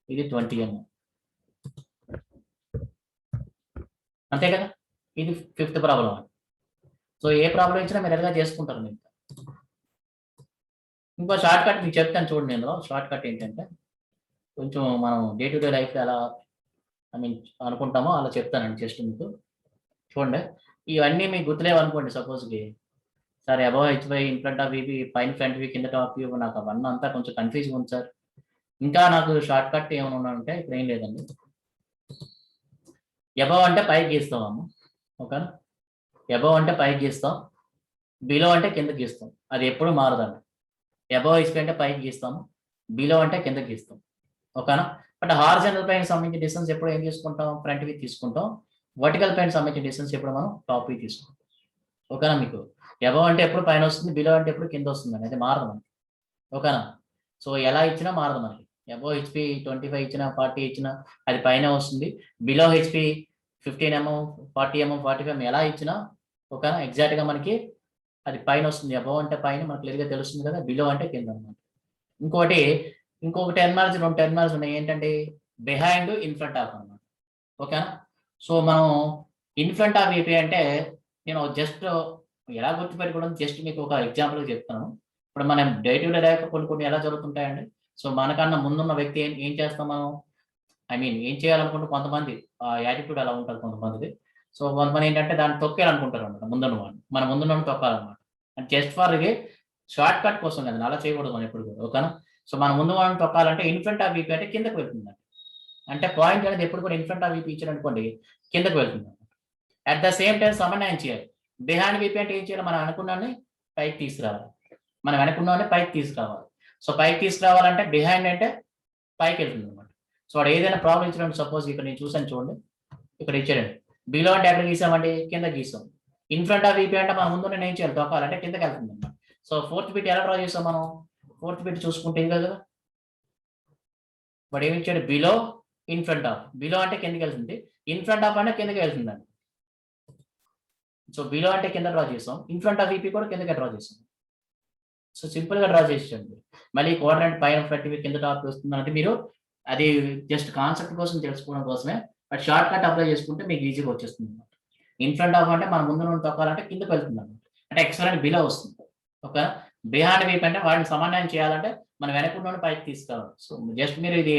ఇది 20 mm అంతే కదా ఇది 5th ప్రాబ్లం సో ఏ ప్రాబ్లం ఇచ్చినా మీరు ఎలాగా చేసుకుంటారు మీరు ఇంకో షార్ట్ కట్ మీకు చెప్తాను చూడండి నేను షార్ట్ కట్ ఏంటంటే కొంచెం మనం డే టు డే లైఫ్లో ఎలా అనుకుంటామో అలా చెప్తానండి జస్ట్ మీకు చూడండి ఇవన్నీ మీకు గుర్తులేవు అనుకోండి సపోజ్కి సార్ అబౌవ్ హెచ్బై ఇన్ ఫ్రంట్ ఆఫ్ వీపీ పైన ఫ్రంట్ వీ కింద టాప్ వ్యూ నాకు అవన్నీ అంతా కొంచెం కన్ఫ్యూజ్గా ఉంది సార్ ఇంకా నాకు షార్ట్ కట్ ఏమైనా ఉన్నాయంటే ఇప్పుడు ఏం లేదండి అబౌవ్ అంటే పైకి గీస్తాము ఓకేనా అబౌవ్ అంటే పైకి గీస్తాం బిలో అంటే కిందకి గీస్తాం అది ఎప్పుడు మారదండి అబౌవ్ హెచ్పి అంటే పైకి గీస్తాము బిలో అంటే కిందకి గీస్తాం ఓకేనా బట్ హారిజాంటల్ పైన సంబంధించిన డిస్టెన్స్ ఎప్పుడు ఏం తీసుకుంటాం ఫ్రంట్ వి తీసుకుంటాం వర్టికల్ పైన సంబంధించిన డిస్టెన్స్ ఎప్పుడు మనం టాప్ వి తీసుకుంటాం ఓకేనా మీకు అబౌవ్ అంటే ఎప్పుడు పైన వస్తుంది బిలో అంటే ఎప్పుడు కింద వస్తుంది అనేది మారదు మనకి ఓకేనా సో ఎలా ఇచ్చినా మారదు మనకి అబౌవ్ హెచ్పి 25 ఇచ్చినా 40 ఇచ్చినా అది పైన వస్తుంది బిలో హెచ్పి 15 mm 40 mm 45 ఎలా ఇచ్చినా ఓకేనా ఎగ్జాక్ట్గా మనకి అది పైన వస్తుంది అబౌవ్ అంటే పైన మనకు క్లియర్గా తెలుస్తుంది కదా బిలో అంటే కింద అనమాట ఇంకొక 10 మార్క్స్ 2 10 మార్క్స్ ఉన్నాయి ఏంటంటే బిహైండ్ ఇన్ ఫ్రంట్ ఆఫ్ అనమాట ఓకేనా సో మనం ఇన్ ఫ్రంట్ ఆఫ్ ఏపీ అంటే నేను జస్ట్ ఎలా గుర్తుపెట్టుకోవడం జస్ట్ మీకు ఒక ఎగ్జాంపుల్ చెప్తాను ఇప్పుడు మనం డే టు డే లైఫ్ కొన్ని ఎలా జరుగుతుంటాయండి సో మనకన్నా ముందున్న వ్యక్తి ఏం చేస్తాం మనం ఏం చేయాలనుకుంటే కొంతమంది యాటిట్యూడ్ అలా ఉంటుంది కొంతమంది సో కొంతమంది ఏంటంటే దాన్ని తొక్కేయాలనుకుంటారు అనమాట ముందున్న వాడిని మన ముందున్న తొక్కాలన్నమాట అండ్ జస్ట్ ఫర్ ఇది షార్ట్ కట్ కోసం కదండి అలా చేయకూడదు మనం ఎప్పుడు కూడా ఓకేనా సో మన ముందు వాళ్ళని తొక్కాలంటే ఇన్ ఫ్రంట్ ఆఫ్ వీపీ అంటే కిందకు వెళ్తుందండి అంటే పాయింట్ అనేది ఎప్పుడు కూడా ఇన్ ఫ్రంట్ ఆఫ్ వీపీ ఇచ్చారనుకోండి కిందకు వెళ్తుంది అట్ ద సేమ్ టైం సమన్వయం చేయాలి బిహైండ్ వీపీ అంటే ఏం చేయాలి మనం అనుకున్నాన్ని పైకి తీసుకురావాలి మనం అనుకున్నాన్ని పైకి తీసుకురావాలి సో పైకి తీసుకురావాలంటే బిహైండ్ అంటే పైకి వెళ్తుంది అనమాట సో వాడు ఏదైనా ప్రాబ్లం ఇచ్చినప్పుడు సపోజ్ ఇక్కడ నేను చూసాను చూడండి ఇక్కడ ఇచ్చాడండి బిలో అంటే ఎక్కడ గీసామండి కింద గీసాం ఇన్ ఫ్రంట్ ఆఫ్ వీపీ అంటే మన ముందు నేను ఏం చేయాలి తొక్కాలంటే కిందకి వెళ్తుంది అనమాట సో 4th బిట్ ఎలా డ్రా చేసాం మనం 4th బిట్ చూసుకుంటే ఇంకా కదా వాడు ఏమి ఇచ్చాడు below in front of below అంటే కిందకి వెళ్తుంది ఇన్ ఫ్రంట్ ఆఫ్ అంటే కిందకి వెళ్తుందండి సో బిలో అంటే కింద డ్రా చేసాం ఇన్ ఫ్రంట్ ఆఫ్ వీపీ కూడా కిందకి డ్రా చేసాం సో సింపుల్ గా డ్రా చేసేయండి మళ్ళీ క్వాడ్రంట్ పైన ఫ్రంట్ కింద టాప్ వస్తుంది అంటే మీరు అది జస్ట్ కాన్సెప్ట్ కోసం తెలుసుకోవడం కోసమే బట్ షార్ట్ కట్ అప్లై చేసుకుంటే మీకు ఈజీగా వచ్చేస్తుంది అనమాట ఇన్ ఫ్రంట్ ఆఫ్ అంటే మన ముందు నుండి తొక్కాలంటే కిందకి వెళ్తుంది అనమాట అంటే ఎక్స్ట్రా బిలో వస్తుంది ఓకే బిహైండ్ వీప్ అంటే వాటిని సమన్వయం చేయాలంటే మనం వెనకుండా పైకి తీసుకురావాలి సో జస్ట్ మీరు ఇది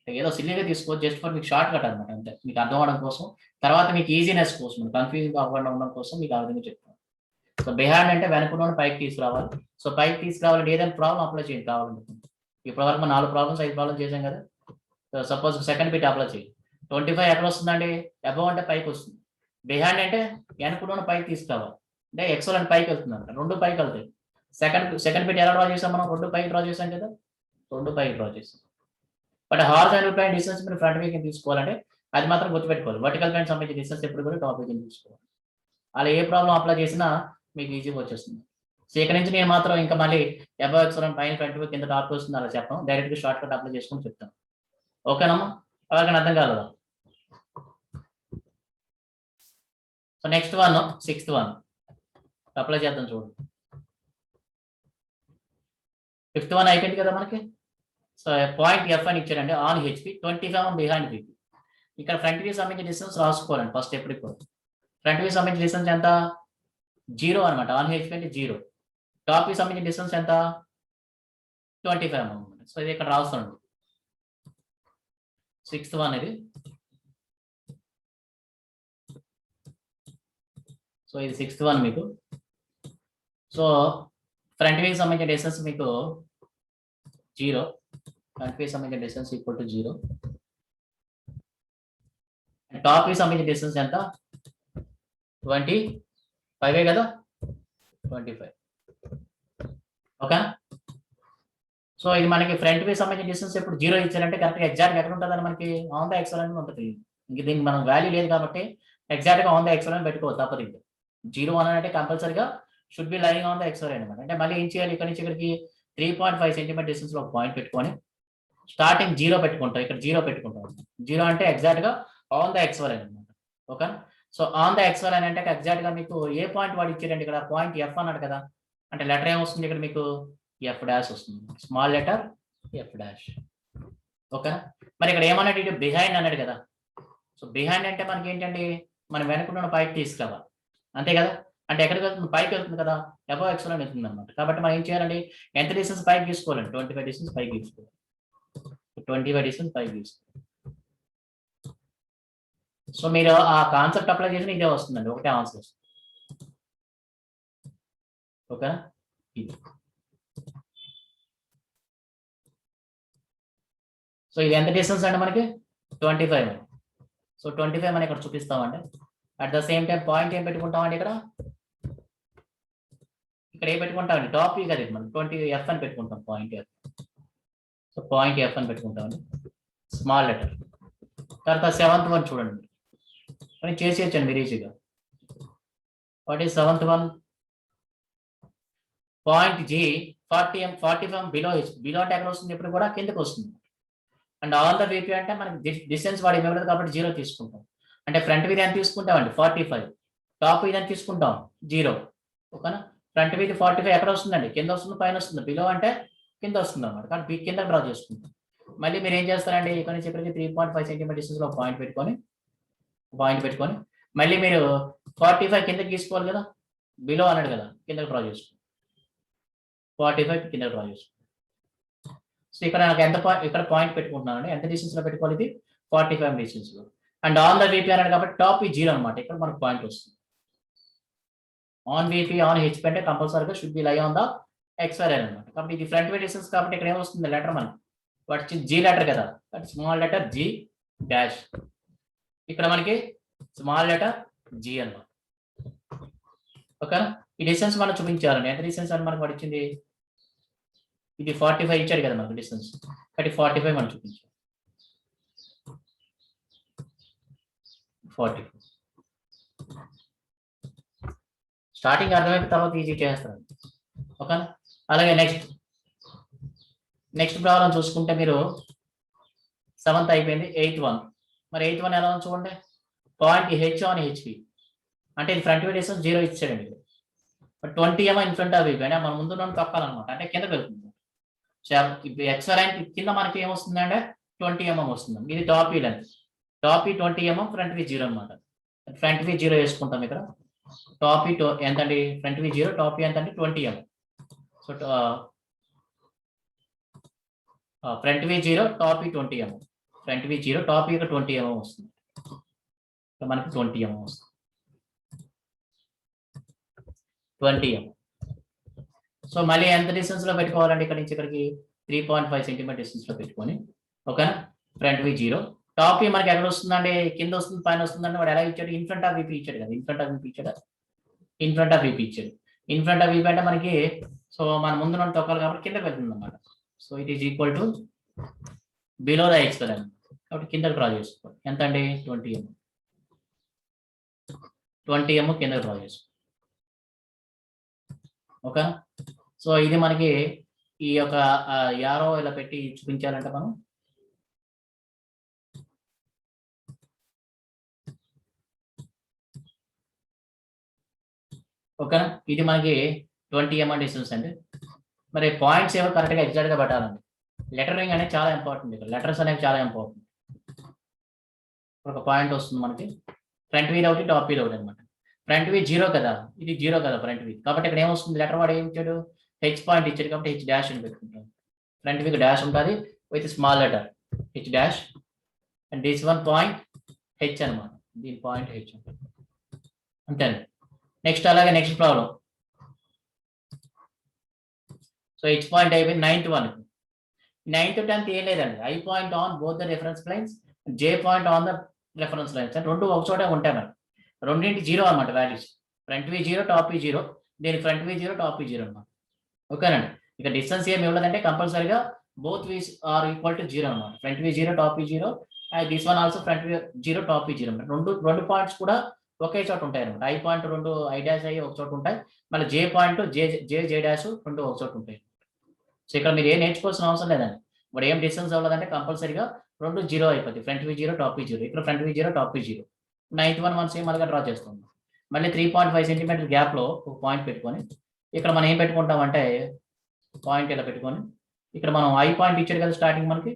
ఏదో సిల్లీగా తీసుకోవచ్చు జస్ట్ ఫర్ మీకు షార్ట్ కట్ అనమాట అంతే మీకు అర్థం అవడం కోసం తర్వాత మీకు ఈజీనెస్ కోసం కన్ఫ్యూజింగ్ అవ్వడం ఉండడం కోసం మీకు ఆ విధంగా చెప్తాను సో బిహైండ్ అంటే వెనకుండా పైకి తీసుకురావాలి సో పైకి తీసుకురావాలంటే ఏదైనా ప్రాబ్లం అప్లై చేయండి కావాలంటే ఇప్పటివరకు మనం 4 ప్రాబ్లమ్స్ 5 ప్రాబ్లమ్స్ చేసాం కదా సపోజ్ సెకండ్ బిట్ అప్లై చేయండి 25 ఎక్కడ వస్తుందండి అబౌవ్ అంటే పైకి వస్తుంది బిహైండ్ అంటే వెనకున్న పైకి తీసుకురావాలి, అంటే ఎక్సెల్ అని పైకి వెళ్తుందంట, రెండు పైకి వెళ్తాయి. సెకండ్ బిట్ ఎలా డ్రా చేసాం మనం, రెండు పైకి డ్రా చేసాం కదా, రెండు పైకి డ్రా చేసాం. బట్ హారిజాంటల్ ప్లేన్ డిస్టెన్స్ మీరు ఫ్రంట్ వీక్ తీసుకోవాలంటే అది మాత్రం గుర్తుపెట్టుకోవాలి. వర్టికల్ ప్లేన్ సంబంధించిన డిస్టెన్స్ ఎప్పుడు కూడా టాప్ వీక్ తీసుకోవాలి. అలా ఏ ప్రాబ్లం అప్లై చేసినా మీకు ఈజీగా వచ్చేస్తుంది. సో ఇక్కడ నుంచి నేను మాత్రం ఇంకా మళ్ళీ అబవ్ ఎక్సెల్ పైన ఫ్రంట్ వీక్ కింద టాప్ వస్తుంది అలా చెప్పాం, డైరెక్ట్ గా షార్ట్ కట్ అప్లై చేసుకుని చెప్తాను. ఓకేనమ్మా, ఎవరికైనా అర్థం కాలేదా? So next one, sixth one apply చేద్దాం చూడండి. ఫిఫ్త్ వన్ అయిపోయింది కదా మనకి. సో పాయింట్ ఎఫ్ అని ఇచ్చాడండి ఆన్ హెచ్పి 25 బిహైండ్ పీపీ. ఇక్కడ ఫ్రంట్ వ్యూ సంబంధించిన డిస్టెన్స్ రాసుకోవాలండి ఫస్ట్ ఎప్పటికి కూడా. ఫ్రంట్ వ్యూ సంబంధించిన డిస్టెన్స్ ఎంత, 0 అనమాట, ఆన్ హెచ్పి అంటే 0. టాప్ వ్యూ సంబంధించిన డిస్టెన్స్ ఎంత, 25 అనమాట. సో ఇది ఇక్కడ రాస్తాను, సిక్స్త్ వన్ ఇది. సో ఇది సిక్స్త్ వన్ మీకు. సో ఫ్రంట్ వ్యూ సంబంధించిన డిస్టెన్స్ మీకు 0, ఫ్రంట్ వ్యూ సంబంధించిన distance equal to 0. Top view సంబంధించిన డిస్టెన్స్ ఎంత, 25 కదా, 25. ఓకే. సో ఇది మనకి ఫ్రంట్ వ్యూ సంబంధించిన డిస్టెన్స్ ఇప్పుడు 0 ఇచ్చారంటే కరెక్ట్గా ఎగ్జాక్ట్ ఎక్కడ ఉంటుందని మనకి ఆన్ ద ఎక్సెల్ అని ఉంటుంది. ఇంక దీనికి మనం వాల్యూ లేదు కాబట్టి ఎగ్జాక్ట్ గా ఆన్ ద ఎక్సెల్ అని పెట్టుకోవచ్చు తప్పదు. ఇంకా 0 అని అంటే కంపల్సరీగా should B lying on the XL అనమాట. అంటే మళ్ళీ ఏం చేయాలి, ఇక్కడ నుంచి ఇక్కడికి 3.5 సెంటీమీటర్ డిస్టెన్స్ లో ఒక పాయింట్ పెట్టుకొని స్టార్టింగ్ 0 పెట్టుకుంటాం, ఇక్కడ 0 పెట్టుకుంటాం. 0 అంటే ఎగ్జాక్ట్ గా ఆన్ ద ఎక్సెల్ అనమాట. Okay. So on the XL అని అంటే ఎగ్జాక్ట్ గా మీకు ఏ పాయింట్ వాడు ఇచ్చారండి, ఇక్కడ పాయింట్ ఎఫ్ అన్నాడు కదా, అంటే లెటర్ ఏమొస్తుంది ఇక్కడ మీకు, ఎఫ్ డాష్ వస్తుంది, small letter F dash. Okay. మరి ఇక్కడ ఏమన్నాడు, ఇటు బిహైండ్ అన్నాడు కదా. సో బిహైండ్ అంటే మనకి ఏంటండి, మనం వెనకున్న పైకి తీసుకురావాలి అంతే కదా. అంటే ఎక్కడికి వెళ్తుంది, పైకి వెళ్తుంది కదా, అబవ్ ఎక్సెల్ అని వెళ్తుంది అనమాట. కాబట్టి మనం ఏం చేయాలండి, ఎంత డిస్టెన్స్ పైకి తీసుకోవాలండి, 25 డిస్టెన్స్ పైకి తీసుకోవాలి. 25 డిస్టెన్స్ పైకి తీసుకోవాలి. సో మీరు ఆ కాన్సెప్ట్ అప్లై చేసిన ఇదే వస్తుందండి, ఒకటే ఆన్సర్ వస్తుంది. ఓకే. సో ఇది ఎంత డిస్టెన్స్ అండి మనకి, 25. సో 25 మనం ఇక్కడ చూపిస్తామండి. At the same time point ఏం పెట్టుకుంటామండి, ఇక్కడ ఏం పెట్టుకుంటామండి, టాప్ కదా ఇది మనం 20 ఎఫ్ అని పెట్టుకుంటాం, point F. So point F అని పెట్టుకుంటామండి, స్మాల్ లెటర్. తర్వాత సెవెంత్ వన్ చూడండి, మనం చేసేయచ్చండి మీరు ఈజీగా. What is seventh one, point G 45 below H. Below అంటే ఎక్కడ వస్తుంది, ఎప్పుడు కూడా కిందకి వస్తుంది. అండ్ ఆన్ ద వీపీ అంటే మనకి డిస్టెన్స్ వాడు ఇవ్వలేదు కాబట్టి 0 తీసుకుంటాం. అంటే ఫ్రంట్ వీధి ఎంత తీసుకుంటామండి, 45. టాప్ వీధి ఎంత తీసుకుంటాం, 0. ఓకేనా. ఫ్రంట్ వీధి 45 ఎక్కడ వస్తుందండి, కింద వస్తుంది, పైన వస్తుంది. బిలో అంటే కింద వస్తుంది అనమాట, కాబట్టి కింద డ్రా చేసుకుంటాం. మళ్ళీ మీరు ఏం చేస్తారండి, ఇక్కడ నుంచి ఇక్కడికి 3.5 సెంటీమీటర్ డిస్టెన్స్ లో పాయింట్ పెట్టుకొని మళ్ళీ మీరు 45 కిందకి తీసుకోవాలి కదా, బిలో అన్నాడు కదా, కిందకి డ్రా చేసుకోండి. 45 కింద డ్రా చేసుకోండి. సో ఇక్కడ నాకు ఇక్కడ పాయింట్ పెట్టుకుంటున్నానండి, ఎంత డిస్టెన్స్ లో పెట్టుకోవాలి, ఇది 45 డిస్టెన్స్ లో. అండ్ ఆన్ ద వీపీ అన్నాడు కాబట్టి టాప్ 0 అనమాట, ఇక్కడ మనకు పాయింట్ వస్తుంది. ఆన్ వీపీ ఆన్ హెచ్పీ అంటే కంపల్సరీగా should be lie on the ఎక్స్వైర్ అనమాట. కాబట్టి ఇది ఫ్రంట్ వే డిస్టెన్స్ కాబట్టి ఇక్కడ ఏమొస్తుంది, లెటర్ మనకి వాటి జీ లెటర్ కదా, స్మాల్ లెటర్ జీ డాష్. ఇక్కడ మనకి స్మాల్ లెటర్ జీ అనమాట. ఓకేనా. ఈ డిస్టెన్స్ మనం చూపించాలండి, ఎంత డిస్టెన్స్ అని మనకు పడిచింది, ఇది 45 ఇచ్చాడు కదా మనకు డిస్టెన్స్, కాబట్టి 45 మనం చూపించాలి. 45 స్టార్టింగ్ అర్థమైపోయిన తర్వాత ఈజీ చేస్తారు. ఓకేనా. అలాగే నెక్స్ట్ ప్రాబ్లం చూసుకుంటే మీరు 7th అయిపోయింది, 8th వన్. మరి 8th వన్ ఎలా ఉంది చూడండి, పాయింట్ హెచ్ ఆన్ హెచ్పి అంటే ఇది ఫ్రంట్ వే డిస్టెన్స్ 0 ఇచ్చాడండి. 20 ఏమో ఇన్ ఫ్రంట్ ఆఫ్ వీపీ అంటే మన ముందు తొక్కాలన్నమాట, అంటే కిందకి వెళ్తుంది. ఎక్స్వైర్ లైన్ కింద మనకి ఏమొస్తుంది అంటే 20 mm వస్తుంది. ఇది top we length, top 20 mm, front we 0 అనమాట. ఫ్రంట్ వీ 0 వేసుకుంటాం ఇక్కడ. టాప్ ఎంతండి, ఫ్రంట్ వీ 0, టాప్ ఎంతండి 20 mm. So front we 0, top 20 mm. Front we 0, top 20 mm వస్తుంది, మనకి 20 mm వస్తుంది, 20 mm. సో మళ్ళీ ఎంత డిస్టెన్స్ లో పెట్టుకోవాలంటే ఇక్కడ నుంచి ఇక్కడికి 3.5 సెంటీమీటర్ డిస్టెన్స్ లో పెట్టుకొని, ఓకేనా. ఫ్రంట్ వీ 0, టాప్ వ్యూ మనకి ఎక్కడ వస్తుందండి, కింద వస్తుంది పైన వస్తుందండి. వాడు ఎలా ఇచ్చాడు, ఇన్ ఫ్రంట్ ఆఫ్ వీపీ ఇచ్చాడు కదా, ఇన్ ఫ్రంట్ ఆఫ్ వీపీ ఇచ్చాడు, ఇన్ ఫ్రంట్ ఆఫ్ వీపీ ఇచ్చాడు. ఇన్ ఫ్రంట్ ఆఫ్ వీపీ అంటే మనకి సో మన ముందు నుండి తొక్కాలి కాబట్టి కిందకి వెళ్తుంది అనమాట. So it is equal to below the X కదా, కాబట్టి కిందకి డ్రా చేసుకోవాలి. ఎంత అండి, 20 mm. 20 mm కిందకి డ్రా చేసుకోవాలి. ఓకే. సో ఇది మనకి ఈ యొక్క యారో ఇలా పెట్టి చూపించాలంటే మనం ఓకేనా, ఇది మనకి 20 mm డిస్టెన్స్ అండి. మరి పాయింట్స్ ఏమో కరెక్ట్గా ఎగ్జాక్ట్గా పెట్టాలండి. లెటరింగ్ అనేది చాలా ఇంపార్టెంట్, ఇక్కడ లెటర్స్ అనేవి చాలా ఇంపార్టెంట్. ఒక పాయింట్ వస్తుంది మనకి, ఫ్రంట్ వీల్ ఒకటి టాప్ వీల్ ఒకటి అనమాట. ఫ్రంట్ వీ 0 కదా, ఇది 0 కదా ఫ్రంట్ వీ, కాబట్టి ఇక్కడ ఏమొస్తుంది, లెటర్ వాడు ఏం ఇచ్చాడు, హెచ్ పాయింట్ ఇచ్చాడు కాబట్టి హెచ్ డాష్ అని పెట్టుకుంటాం. ఫ్రంట్ వీక్ డాష్ ఉంటుంది with small letter H dash, and this one point H అనమాట, దీని పాయింట్ హెచ్ అంతే. నెక్స్ట్ అలాగే next problem. So H point అయిపోయింది. 9th వన్, 9th 10th ఏం లేదండి, I point on both the reference lines, J point on the reference lines అని రెండు ఒక చోటే ఉంటాయి మరి. రెండింటి 0 అనమాట values. Front we 0, top we 0, దీని ఫ్రంట్ వీ 0, టాప్ వీ 0 అనమాట. ఓకేనండి. ఇక డిస్టెన్స్ ఏమి ఇవ్వలేదంటే కంపల్సరీగా బోత్ వీస్ ఆర్ ఈక్వల్ టు 0 అనమాట. Front we 0, top we 0, this one also front we 0, top we 0 అనమాట. రెండు పాయింట్స్ కూడా ఒకే చోట ఉంటాయి అనమాట. ఐ పాయింట్ రెండు ఐ డాష్ అయ్యి ఒక చోట ఉంటాయి, మళ్ళీ జే పాయింట్ జే డాష్ రెండు ఒక చోట ఉంటాయి. సో ఇక్కడ మీరు ఏం నేర్చుకోవాల్సిన అవసరం లేదండి. ఇప్పుడు ఏం డిస్టెన్స్ అవ్వలేదంటే కంపల్సరీగా రెండు 0 అయిపోతుంది. Front we 0, top we 0. ఇక్కడ front we 0, top we 0. 9th one మనం సేమ్ అలాగా డ్రా చేస్తాం. మళ్ళీ 3.5 సెంటీమీటర్ గ్యాప్లో ఒక పాయింట్ పెట్టుకొని ఇక్కడ మనం ఏం పెట్టుకుంటామంటే పాయింట్ ఇలా పెట్టుకొని ఇక్కడ మనం ఐ పాయింట్ ఇచ్చాడు కదా స్టార్టింగ్ మనకి,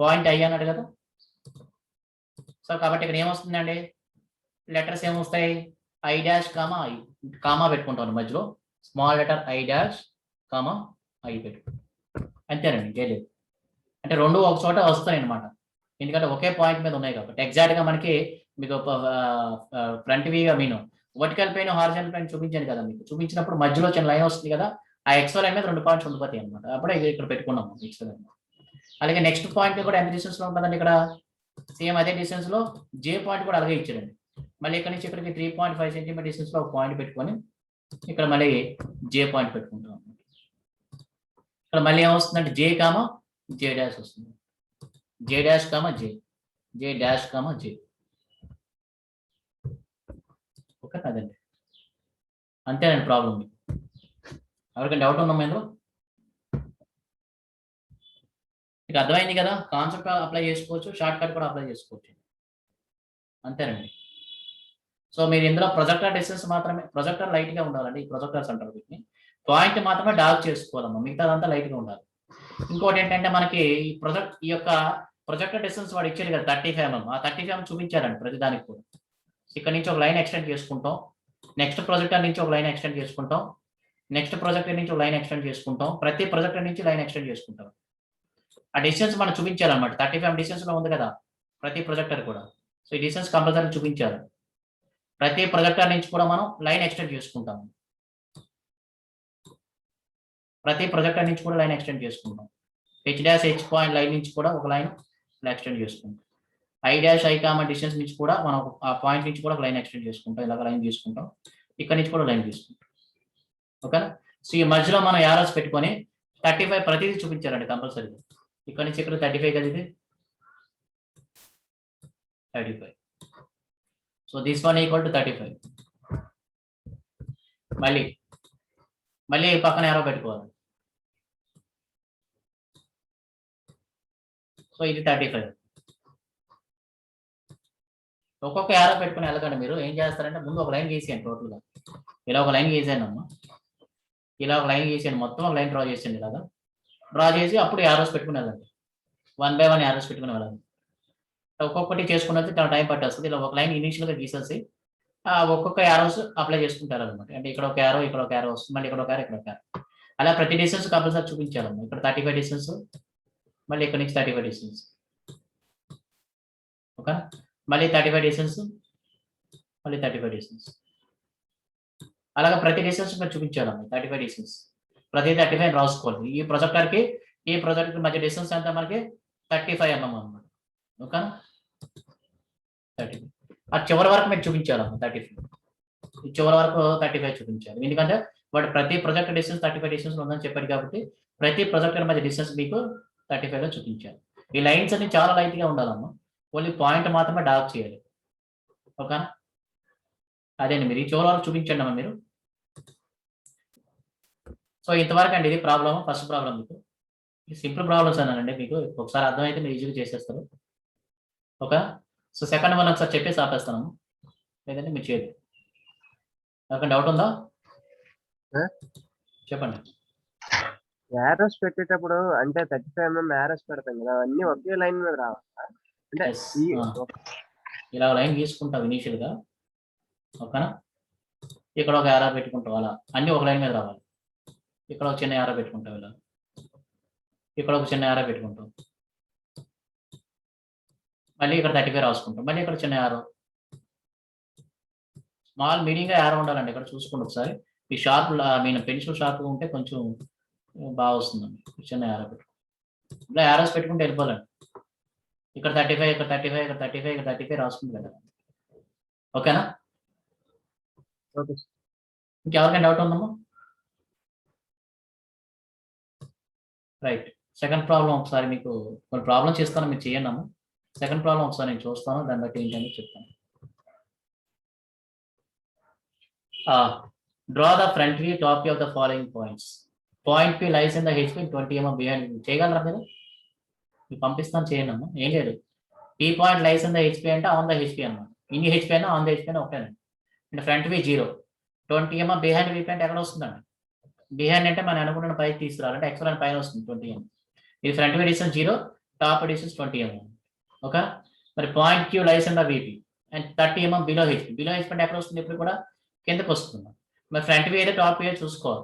పాయింట్ ఐ అన్నాడు కదా. సో కాబట్టి ఇక్కడ ఏమొస్తుందండి, లెటర్స్ ఏమొస్తాయి, I dash comma I, comma పెట్టుకుంటాను మధ్యలో, small letter I dash comma I పెట్టుకుంటాం. అంతేనండి, చేయలేదు. అంటే రెండు ఒక చోట వస్తాయి అనమాట, ఎందుకంటే ఒకే పాయింట్ మీద ఉన్నాయి కాబట్టి. ఎగ్జాక్ట్గా మనకి మీకు ఫ్రంట్ వీగా మీను వర్టికల్ పైన హారిజాంటల్ పైన చూపించాను కదా, మీకు చూపించినప్పుడు మధ్యలో చిన్న లైన్ వస్తుంది కదా, ఆ ఎక్స్ఓ లైన్ మీద 2 పాయింట్స్ ఉండిపోతాయి అనమాట. అప్పుడే ఇక్కడ పెట్టుకున్నాము ఎక్స్ఓ లైన్. అలాగే నెక్స్ట్ పాయింట్ కూడా ఎంత డిస్టెన్స్ లో ఉంటుందండి, ఇక్కడ సేమ్ అదే డిస్టెన్స్ లో జే పాయింట్ కూడా అలాగే ఇచ్చాడండి. మళ్ళీ ఇక్కడ నుంచి ఇక్కడికి 3.5 సెంటీమీటర్ డిస్టెన్స్ లో ఒక పాయింట్ పెట్టుకొని ఇక్కడ మళ్ళీ జే పాయింట్ పెట్టుకుంటాం. ఇక్కడ మళ్ళీ ఏమొస్తుందంటే జే కామా జే డాష్ వస్తుంది, జే డాష్ కామా జే, జే డాష్ కామా జే. ఓకే అదండి, అంతేనండి ప్రాబ్లం. మీకు ఎవరికైనా డౌట్ ఉందమ్మా ఇందులో? మీకు అర్థమైంది కదా, కాన్సెప్ట్ అప్లై చేసుకోవచ్చు, షార్ట్ కట్ కూడా అప్లై చేసుకోవచ్చు, అంతేనండి. సో మీరు ఇందులో ప్రొజెక్టర్ డిస్టెన్స్ మాత్రమే, ప్రొజెక్టర్ లైట్ గా ఉండాలండి, ఈ ప్రొజెక్టర్స్ అంటారు వీటిని. పాయింట్ మాత్రమే డార్క్ చేసుకోవాలమ్మా, మిగతాదంతా లైట్ గా ఉండాలి. ఇంకోటి ఏంటంటే మనకి ఈ యొక్క ప్రొజెక్టర్ డిస్టెన్స్ వాడు ఇచ్చాడు కదా 35 mm, ఆ 35 mm చూపించారండి ప్రతిదానికి కూడా. ఇక్కడ నుంచి ఒక లైన్ ఎక్స్టెండ్ చేసుకుంటాం, నెక్స్ట్ ప్రొజెక్టర్ నుంచి ఒక లైన్ ఎక్స్టెండ్ చేసుకుంటాం, నెక్స్ట్ ప్రొజెక్టర్ నుంచి ఒక లైన్ ఎక్స్టెండ్ చేసుకుంటాం, ప్రతి ప్రొజెక్టర్ నుంచి లైన్ ఎక్స్టెండ్ చేసుకుంటాం. ఆ డిస్టెన్స్ మనం చూపించాలన్నమాట. 35 డిస్టెన్స్ లో ఉంది కదా ప్రతి ప్రొజెక్టర్ కూడా. సో ఈ డిస్టెన్స్ కంపల్సరీ చూపించాలి. ప్రతి ప్రొజెక్టర్ నుంచి కూడా మనం లైన్ ఎక్స్టెండ్ చేసుకుంటాం, ప్రతి ప్రొజెక్టర్ నుంచి కూడా లైన్ ఎక్స్టెండ్ చేసుకుంటాం. H dash H point line నుంచి కూడా ఒక లైన్ ఎక్స్టెండ్ చేసుకుంటాం. I dash I comma distance నుంచి కూడా మనం ఆ పాయింట్ నుంచి కూడా ఒక లైన్ ఎక్స్టెండ్ చేసుకుంటాం, ఇలాగ లైన్ తీసుకుంటాం, ఇక్కడ నుంచి కూడా లైన్ తీసుకుంటాం. ఓకేనా. సో ఈ మధ్యలో మనం యారోస్ పెట్టుకొని 35 ప్రతిదీ చూపించారండి కంపల్సరీ. ఇక్కడ నుంచి ఇక్కడ 35 కదా, ఇది 35. So this one equal to 35. మళ్ళీ పక్కన యారో పెట్టుకోవాలి. సో ఇది 35. ఒక్కొక్క యారో పెట్టుకుని వెళ్ళకండి. మీరు ఏం చేస్తారంటే ముందు ఒక లైన్ గీసేయండి, టోటల్గా ఇలా ఒక లైన్ గీసాను అమ్మా, ఇలా ఒక లైన్ గీసాను, మొత్తం ఒక లైన్ డ్రా చేసేయండి. ఇలాగా డ్రా చేసి అప్పుడు యారోస్ పెట్టుకుని వెళ్ళండి, 1 by 1 యారోస్ పెట్టుకుని వెళ్ళండి. ఒక్కొక్కటి చేసుకున్నది చాలా టైం పట్టేస్తుంది. ఇలా ఒక లైన్ ఇనిషియల్గా గీసేసి ఒక్కొక్క యారోస్ అప్లై చేసుకుంటారు అనమాట. అంటే ఇక్కడ ఒక యారో, ఇక్కడ ఒక యారో వస్తుంది, మళ్ళీ ఇక్కడ ఒక యారో, ఇక్కడ ఒక యారో, అలా ప్రతి డిస్టెన్స్ కంపల్సరీ చూపించాలమ్మా. ఇక్కడ 35 డిస్టెన్స్, మళ్ళీ ఇక్కడ నుంచి 35 డిస్టెన్స్, ఓకే, మళ్ళీ 35 డిస్టెన్స్, మళ్ళీ 35 డిస్టెన్స్, అలాగా ప్రతి డిస్టెన్స్ మీరు చూపించాలమ్మా. 35 డిస్టెన్స్, ప్రతి 35 రాసుకోవాలి. ఈ ప్రొజెక్టర్ మధ్య డిస్టెన్స్ అంతా మనకి 35 mm అన్నమాట. ఓకేనా. 35 ఆ చివరి వరకు మీరు చూపించాలమ్మా 35 చివరి వరకు 35 చూపించాలి. ఎందుకంటే వాడు ప్రతి ప్రొజెక్ట్ డిస్టెన్స్ 35 డిస్టెన్స్ ఉందని చెప్పాడు కాబట్టి ప్రతి ప్రొజెక్టర్ మధ్య డిస్టెన్స్ మీకు 35 లో చూపించాలి. ఈ లైన్స్ అన్ని చాలా లైట్ గా ఉండాలమ్మా. ఓన్లీ పాయింట్ మాత్రమే డార్క్ చేయాలి. ఓకేనా? అదేండి మీరు ఈ చివరి వరకు చూపించండి అమ్మా మీరు. సో ఇంతవరకు అండి ఇది ప్రాబ్లమ్, ఫస్ట్ ప్రాబ్లం. మీకు సింపుల్ ప్రాబ్లమ్స్ అన్నానండి, మీకు ఒకసారి అర్థమైతే మీరు ఈజీగా చేసేస్తారు. ఓకే. సో సెకండ్ వన్ ఒకసారి చెప్పేసి ఆపేస్తాను, లేదంటే మీరు చేయదు. నాకు డౌట్ ఉందా? చెప్పండి. యారోస్ పెట్టేటప్పుడు అంటే 35 mm యారోస్ పెడతాం కదా, అన్ని ఒకే లైన్ మీద రావాలా? అంటే Yes. ఇలా లైన్ గీసుకుంటావు ఇనీషియల్ గా. ఓకేనా? ఇక్కడ ఒక యారో పెట్టుకుంటావు, అలా అన్ని ఒక లైన్ మీద రావాలి. ఇక్కడ ఒక చిన్న యారో పెట్టుకుంటావు, ఇలా ఇక్కడ ఒక చిన్న యారో పెట్టుకుంటావు, మళ్ళీ ఇక్కడ 35 రాసుకుంటాం, మళ్ళీ ఇక్కడ చిన్న యారో, స్మాల్ మీడియంగా యారో ఉండాలండి. ఇక్కడ చూసుకోండి ఒకసారి. ఈ షార్ప్ మీన్ పెన్సిల్ షార్ప్ ఉంటే కొంచెం బాగా వస్తుందండి. చిన్న యారో పెట్టుకుంటాం, ఇలా యారోస్ పెట్టుకుంటే వెళ్ళిపోవాలండి. ఇక్కడ 35, ఇక్కడ 35, ఇక్కడ 35, ఇక్కడ 35 రాసుకుంటుంది కదా. ఓకేనా? ఓకే. ఇంకెవరికైనా డౌట్ ఉందమ్మా? రైట్. సెకండ్ ప్రాబ్లం ఒకసారి మీకు కొన్ని ప్రాబ్లమ్స్ చేస్తాను, మీరు చేయండి అమ్మా. సెకండ్ ప్రాబ్లం ఒకసారి నేను చూస్తాను, దాన్ని బట్టి ఏంటని చెప్తాను. Draw the front view top view of the following points. Point P lies in the HP 20 mm behind. చేయగలరా మీరు? మీకు పంపిస్తాను, చేయండి అమ్మా. ఏం లేదు, P point lies in the HP అంటే ఆన్ ద హెచ్పి అన్నమాట. ఇన్ హెచ్పి అయినా ఆన్ ద హెచ్పి అయినా ఒకటేనండి. అంటే front view 0, 20 mm behind view అంటే ఎక్కడ వస్తుందండి? బిహైండ్ అంటే మనం అనుకుంటున్న పైకి తీసుకురావాలంటే ఎక్స్ఎల్ పైన వస్తుంది 20 mm. ఇది front view distance 0, top distance 20 mm. Okay. మరి point Q lies in the VP and 30 mm below HP. Below HP అంటే ఎక్కడ వస్తుంది? ఇప్పుడు కూడా కిందకు వస్తుంది. మరి ఫ్రంట్ వ్యూ ఏదో టాప్ వ్యూ చూసుకోవాలి.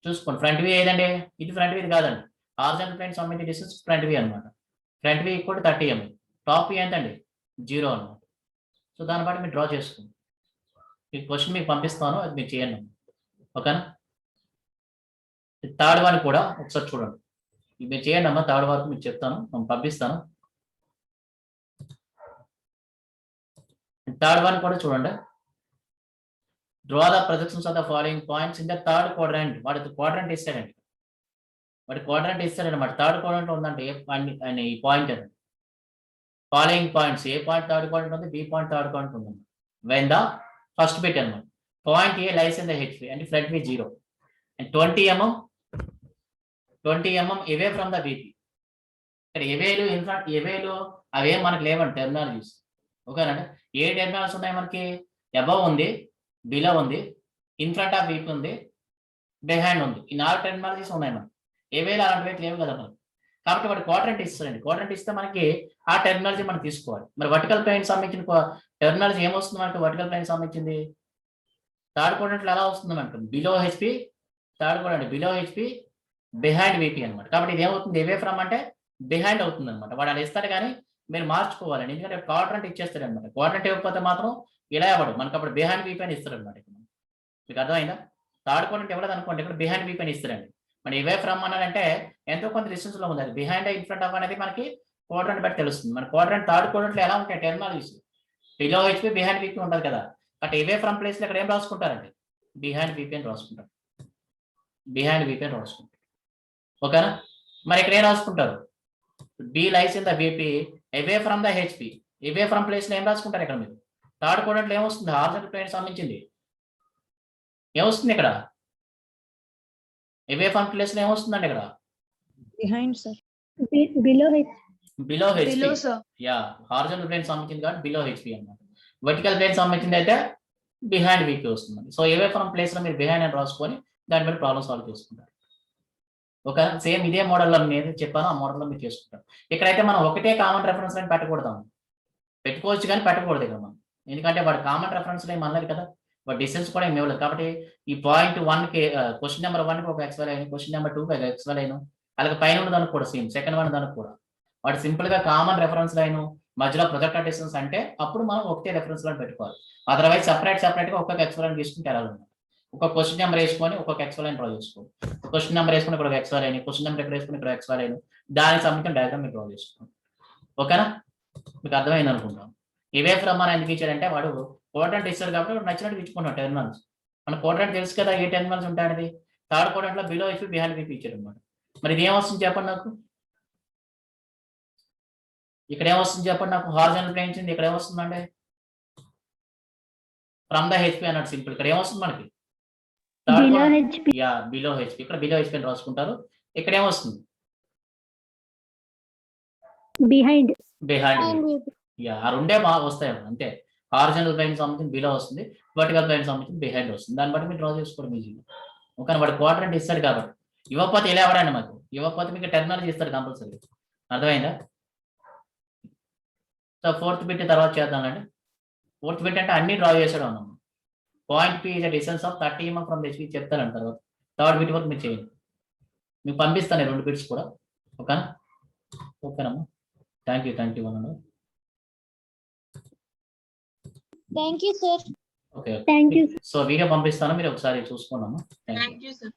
చూసుకోండి, ఫ్రంట్ వ్యూ ఏదండి? ఇది ఫ్రంట్ వ్యూ కాదండి. హారిజాంటల్ ప్లేన్ సంబంధించిన డిస్టెన్స్ ఫ్రంట్ వ్యూ అనమాట. Front view equal 30 mm. Top view ఎంతండి? 0 అనమాట. సో దాన్ని బట్టి మీరు డ్రా చేసుకోండి. ఈ క్వశ్చన్ మీకు పంపిస్తాను, అది మీరు చేయండి. ఓకేనా? థర్డ్ వన్ కూడా ఒకసారి చూడండి, మీరు చేయండి అమ్మా. థర్డ్ వరకు మీకు చెప్తాను, నేను పంపిస్తాను. థర్డ్ వన్ కూడా చూడండి. Draw the projections of the following points in the third quadrant. వాడి క్వాడ్రంట్ ఇస్తాడండి, వాడి క్వాడ్రంట్ ఇస్తాడనమాట. థర్డ్ క్వాడ్రంట్ ఉందంటే ఈ పాయింట్ అండి. Following points, A point third quadrant ఉంది? బి పాయింట్ థర్డ్ క్వాడ్రంట్ ఉంది. వెన్ ద ఫస్ట్ బిట్ అనమాట. Point A lies in the HP అంటే front view 0 and 20 mm away from the VP. ఇక్కడ ఎవేలు in front ఎవేలు అవే మనకు లేవండి టెర్మినాలజీస్. ఓకేనండి? ఏ టెర్మినాలజీస్ ఉన్నాయి మనకి? అబవ్ ఉంది, బిలో ఉంది, ఇన్ఫ్రంట్ ఆఫ్ విపి ఉంది, బిహైండ్ ఉంది. ఈ 4 టెర్మినాలజీస్ ఉన్నాయి మనకి. ఏవేలు అలాంటివి లేవు కదా మనకి. కాబట్టి వాడు క్వాడ్రంట్ ఇస్తారండి. క్వాడ్రంట్ ఇస్తే మనకి ఆ టెర్మినాలజీ మనం తీసుకోవాలి. మరి వర్టికల్ ప్లేన్ సంబంధించిన టెర్మినాలజీ ఏమొస్తుంది మనకి? వర్టికల్ ప్లేన్ సంబంధించింది థర్డ్ క్వాడ్రంట్లో ఎలా వస్తుంది మనకి? Below HP, third quadrant below HP, behind VP అనమాట. కాబట్టి ఇది ఏమవుతుంది? అవే ఫ్రమ్ అంటే బిహైండ్ అవుతుంది అనమాట. వాడు అలా ఇస్తాడు, కానీ మీరు మార్చుకోవాలండి. ఎందుకంటే క్వాడ్రంట్ ఇచ్చేస్తాడు అనమాట. క్వాడ్రంట్ ఇవ్వకపోతే మాత్రం ఇలా ఇవ్వడు మనకి, అప్పుడు బిహైండ్ విపి అని ఇస్తాడు అనమాట. మీకు అర్థమైందా? థర్డ్ క్వాడ్రంట్ ఇవ్వలేదు అనుకోండి, ఇక్కడ బిహైండ్ విపి అని ఇస్తాడండి. మరి ఇవే ఫ్రమ్ అన్నాడంటే ఎంతో కొంత డిస్టెన్స్ లో ఉంది. అది బిహైండ్ ఇన్ఫ్రంట్ ఆఫ్ అనేది మనకి క్వాడ్రంట్ బట్టి తెలుస్తుంది. మన క్వాడ్రంట్ థర్డ్ క్వాడ్రంట్ లో ఎలా ఉంటాయి terminologies? Below HP, behind VP ఉంటుంది కదా. బట్ ఇవే ఫ్రమ్ ప్లేస్ లో ఇక్కడ ఏం రాసుకుంటారండి? బిహైండ్ విపి అని రాసుకుంటారు. బిహైండ్ విపి అని రాసుకుంటారు. ఓకేనా? మరి ఇక్కడ ఏం రాసుకుంటారు? B lies in the VP away from the HP. Away from place లో ఏం రాసుకుంటారు ఇక్కడ మీరు? థర్డ్ క్వాడ్రంట్ లో ఏమొస్తుంది? హారిజాంటల్ ప్లేన్ సంబంధించింది ఏమొస్తుంది ఇక్కడ? అవే ఫ్రమ్ ప్లేస్ లో ఏమొస్తుందండి ఇక్కడ? Behind sir. Below HP. Yeah, horizontal plane సంబంధించింది కాబట్టి బిలో హెచ్పి అన్నమాట. వర్టికల్ ప్లేన్ సంబంధించింది అయితే బిహైండ్ విపి వస్తుంది. సో అవే ఫ్రమ్ ప్లేస్ లో మీరు బిహైండ్ అని రాసుకొని దాని మీద ప్రాబ్లమ్ సాల్వ్ చేసుకుంటారు. ఓకే. సేమ్ ఇదే మోడల్లో నేను చెప్పాను, ఆ మోడల్లో మీరు చేసుకుంటారు. ఇక్కడైతే మనం ఒకటే కామన్ రెఫరెన్స్ లైన్ పెట్టకూడదు, పెట్టుకోవచ్చు కానీ పెట్టకూడదు ఇక్కడ మనం. ఎందుకంటే వాడు కామన్ రెఫరెన్స్ లైన్ అనలేదు కదా, వాడు డిస్టెన్స్ కూడా ఏమి ఇవ్వలేదు. కాబట్టి ఈ పాయింట్ 1కి క్వశ్చన్ నెంబర్ 1కి ఒక ఎక్స్ వాల్యూ అయిన, క్వశ్చన్ నెంబర్ 2కి ఒక ఎక్స్ వాల్యూ అయిన, అలాగే పైన ఉన్న దానికి కూడా సేమ్, సెకండ్ వన్ దానికి కూడా వాడు సింపుల్ గా కామన్ రెఫరెన్స్ లైన్ మధ్యలో ప్రొజెక్టర్ డిస్టెన్స్ అంటే అప్పుడు మనం ఒకటే రెఫరెన్స్ లైన్ పెట్టుకోవాలి. అదర్వైజ్ సెపరేట్ గా ఒక్కొక్క ఎక్స్ వాల్యూ తీసుకుంటే ఎలా ఉంది? ఒక క్వశ్చన్ నెంబర్ వేసుకొని ఒక్కొక్క ఎక్స్ వాల్యూ డ్రా చేసుకోండి. క్వశ్చన్ నెంబర్ వేసుకుని ఇక్కడ ఒక ఎక్స్ వాల్యూ అయిన, క్వశ్చన్ నెంబర్ ఇక్కడ వేసుకుని ఇక్కడ ఎక్స్ వాల్యూ అయిన, దానికి సంబంధించిన డయాగ్రామ్ మీరు డ్రా చేసుకోండి. ఓకేనా? మీకు అర్థమైంది అనుకుంటాం. ఇవే ఫ్రమ్ అని ఎందుకు ఇచ్చాడంటే వాడు క్వాడ్రంట్ ఇస్తాడు కాబట్టి వాడు నచ్చినట్టు ఇచ్చుకున్నాడు టెర్మినల్స్. మన క్వాడ్రంట్ తెలుసు కదా ఏ టెర్మినల్స్ ఉంటాయని. థర్డ్ క్వాడ్రంట్ లో బిలో హెచ్పి బిహైండ్ హెచ్పి ఇచ్చాడు అనమాట. మరి ఇది ఏమొస్తుంది చెప్పండి నాకు, ఇక్కడ ఏమొస్తుంది చెప్పండి నాకు, హారిజాంటల్ ప్లేన్ ఇచ్చింది, ఇక్కడ ఏమొస్తుందండి ఫ్రమ్ ద హెచ్పి అన్నట్టు సింపుల్. ఇక్కడ ఏమొస్తుంది మనకి బిలో హెచ్పి, ఇక్కడ బిలో హెచ్పి అని రాసుకుంటారు. ఇక్కడ ఏమొస్తుంది బిహైండ్ ఆ రెండే బాగా వస్తాయి అంతే. హారిజాంటల్ ప్లేన్ సంబంధించి బిలో వస్తుంది, వర్టికల్ ప్లేన్ సంబంధించి బిహైండ్ వస్తుంది. దాన్ని బట్టి మీరు డ్రా చేసుకోవడం ఈజీగా. ఓకే, వాడు క్వాడ్రంట్ ఇస్తాడు కాబట్టి. ఇవ్వకపోతే ఇలా ఎవరండి మాకు, ఇవ్వకపోతే మీకు టెర్మినల్ ఇస్తాడు కంపల్సరీ. అర్థమైందా? సో ఫోర్త్ బిట్ తర్వాత చేద్దామండి. ఫోర్త్ బిట్ అంటే అన్ని డ్రా చేసాడు అన్నాము. Point P is distance of 30 mm from HP చెప్తాను తర్వాత. థర్డ్ బిట్ వరకు మీరు చేయండి, మీకు పంపిస్తాను ఈ 2 బిట్స్ కూడా. ఓకేనా? ఓకేనమ్మా, థ్యాంక్ యూ అన్న. Thank you, sir. Okay, so video పంపిస్తాను, మీరు ఒకసారి చూసుకోండి అమ్మా. Thank you. Thank you, sir.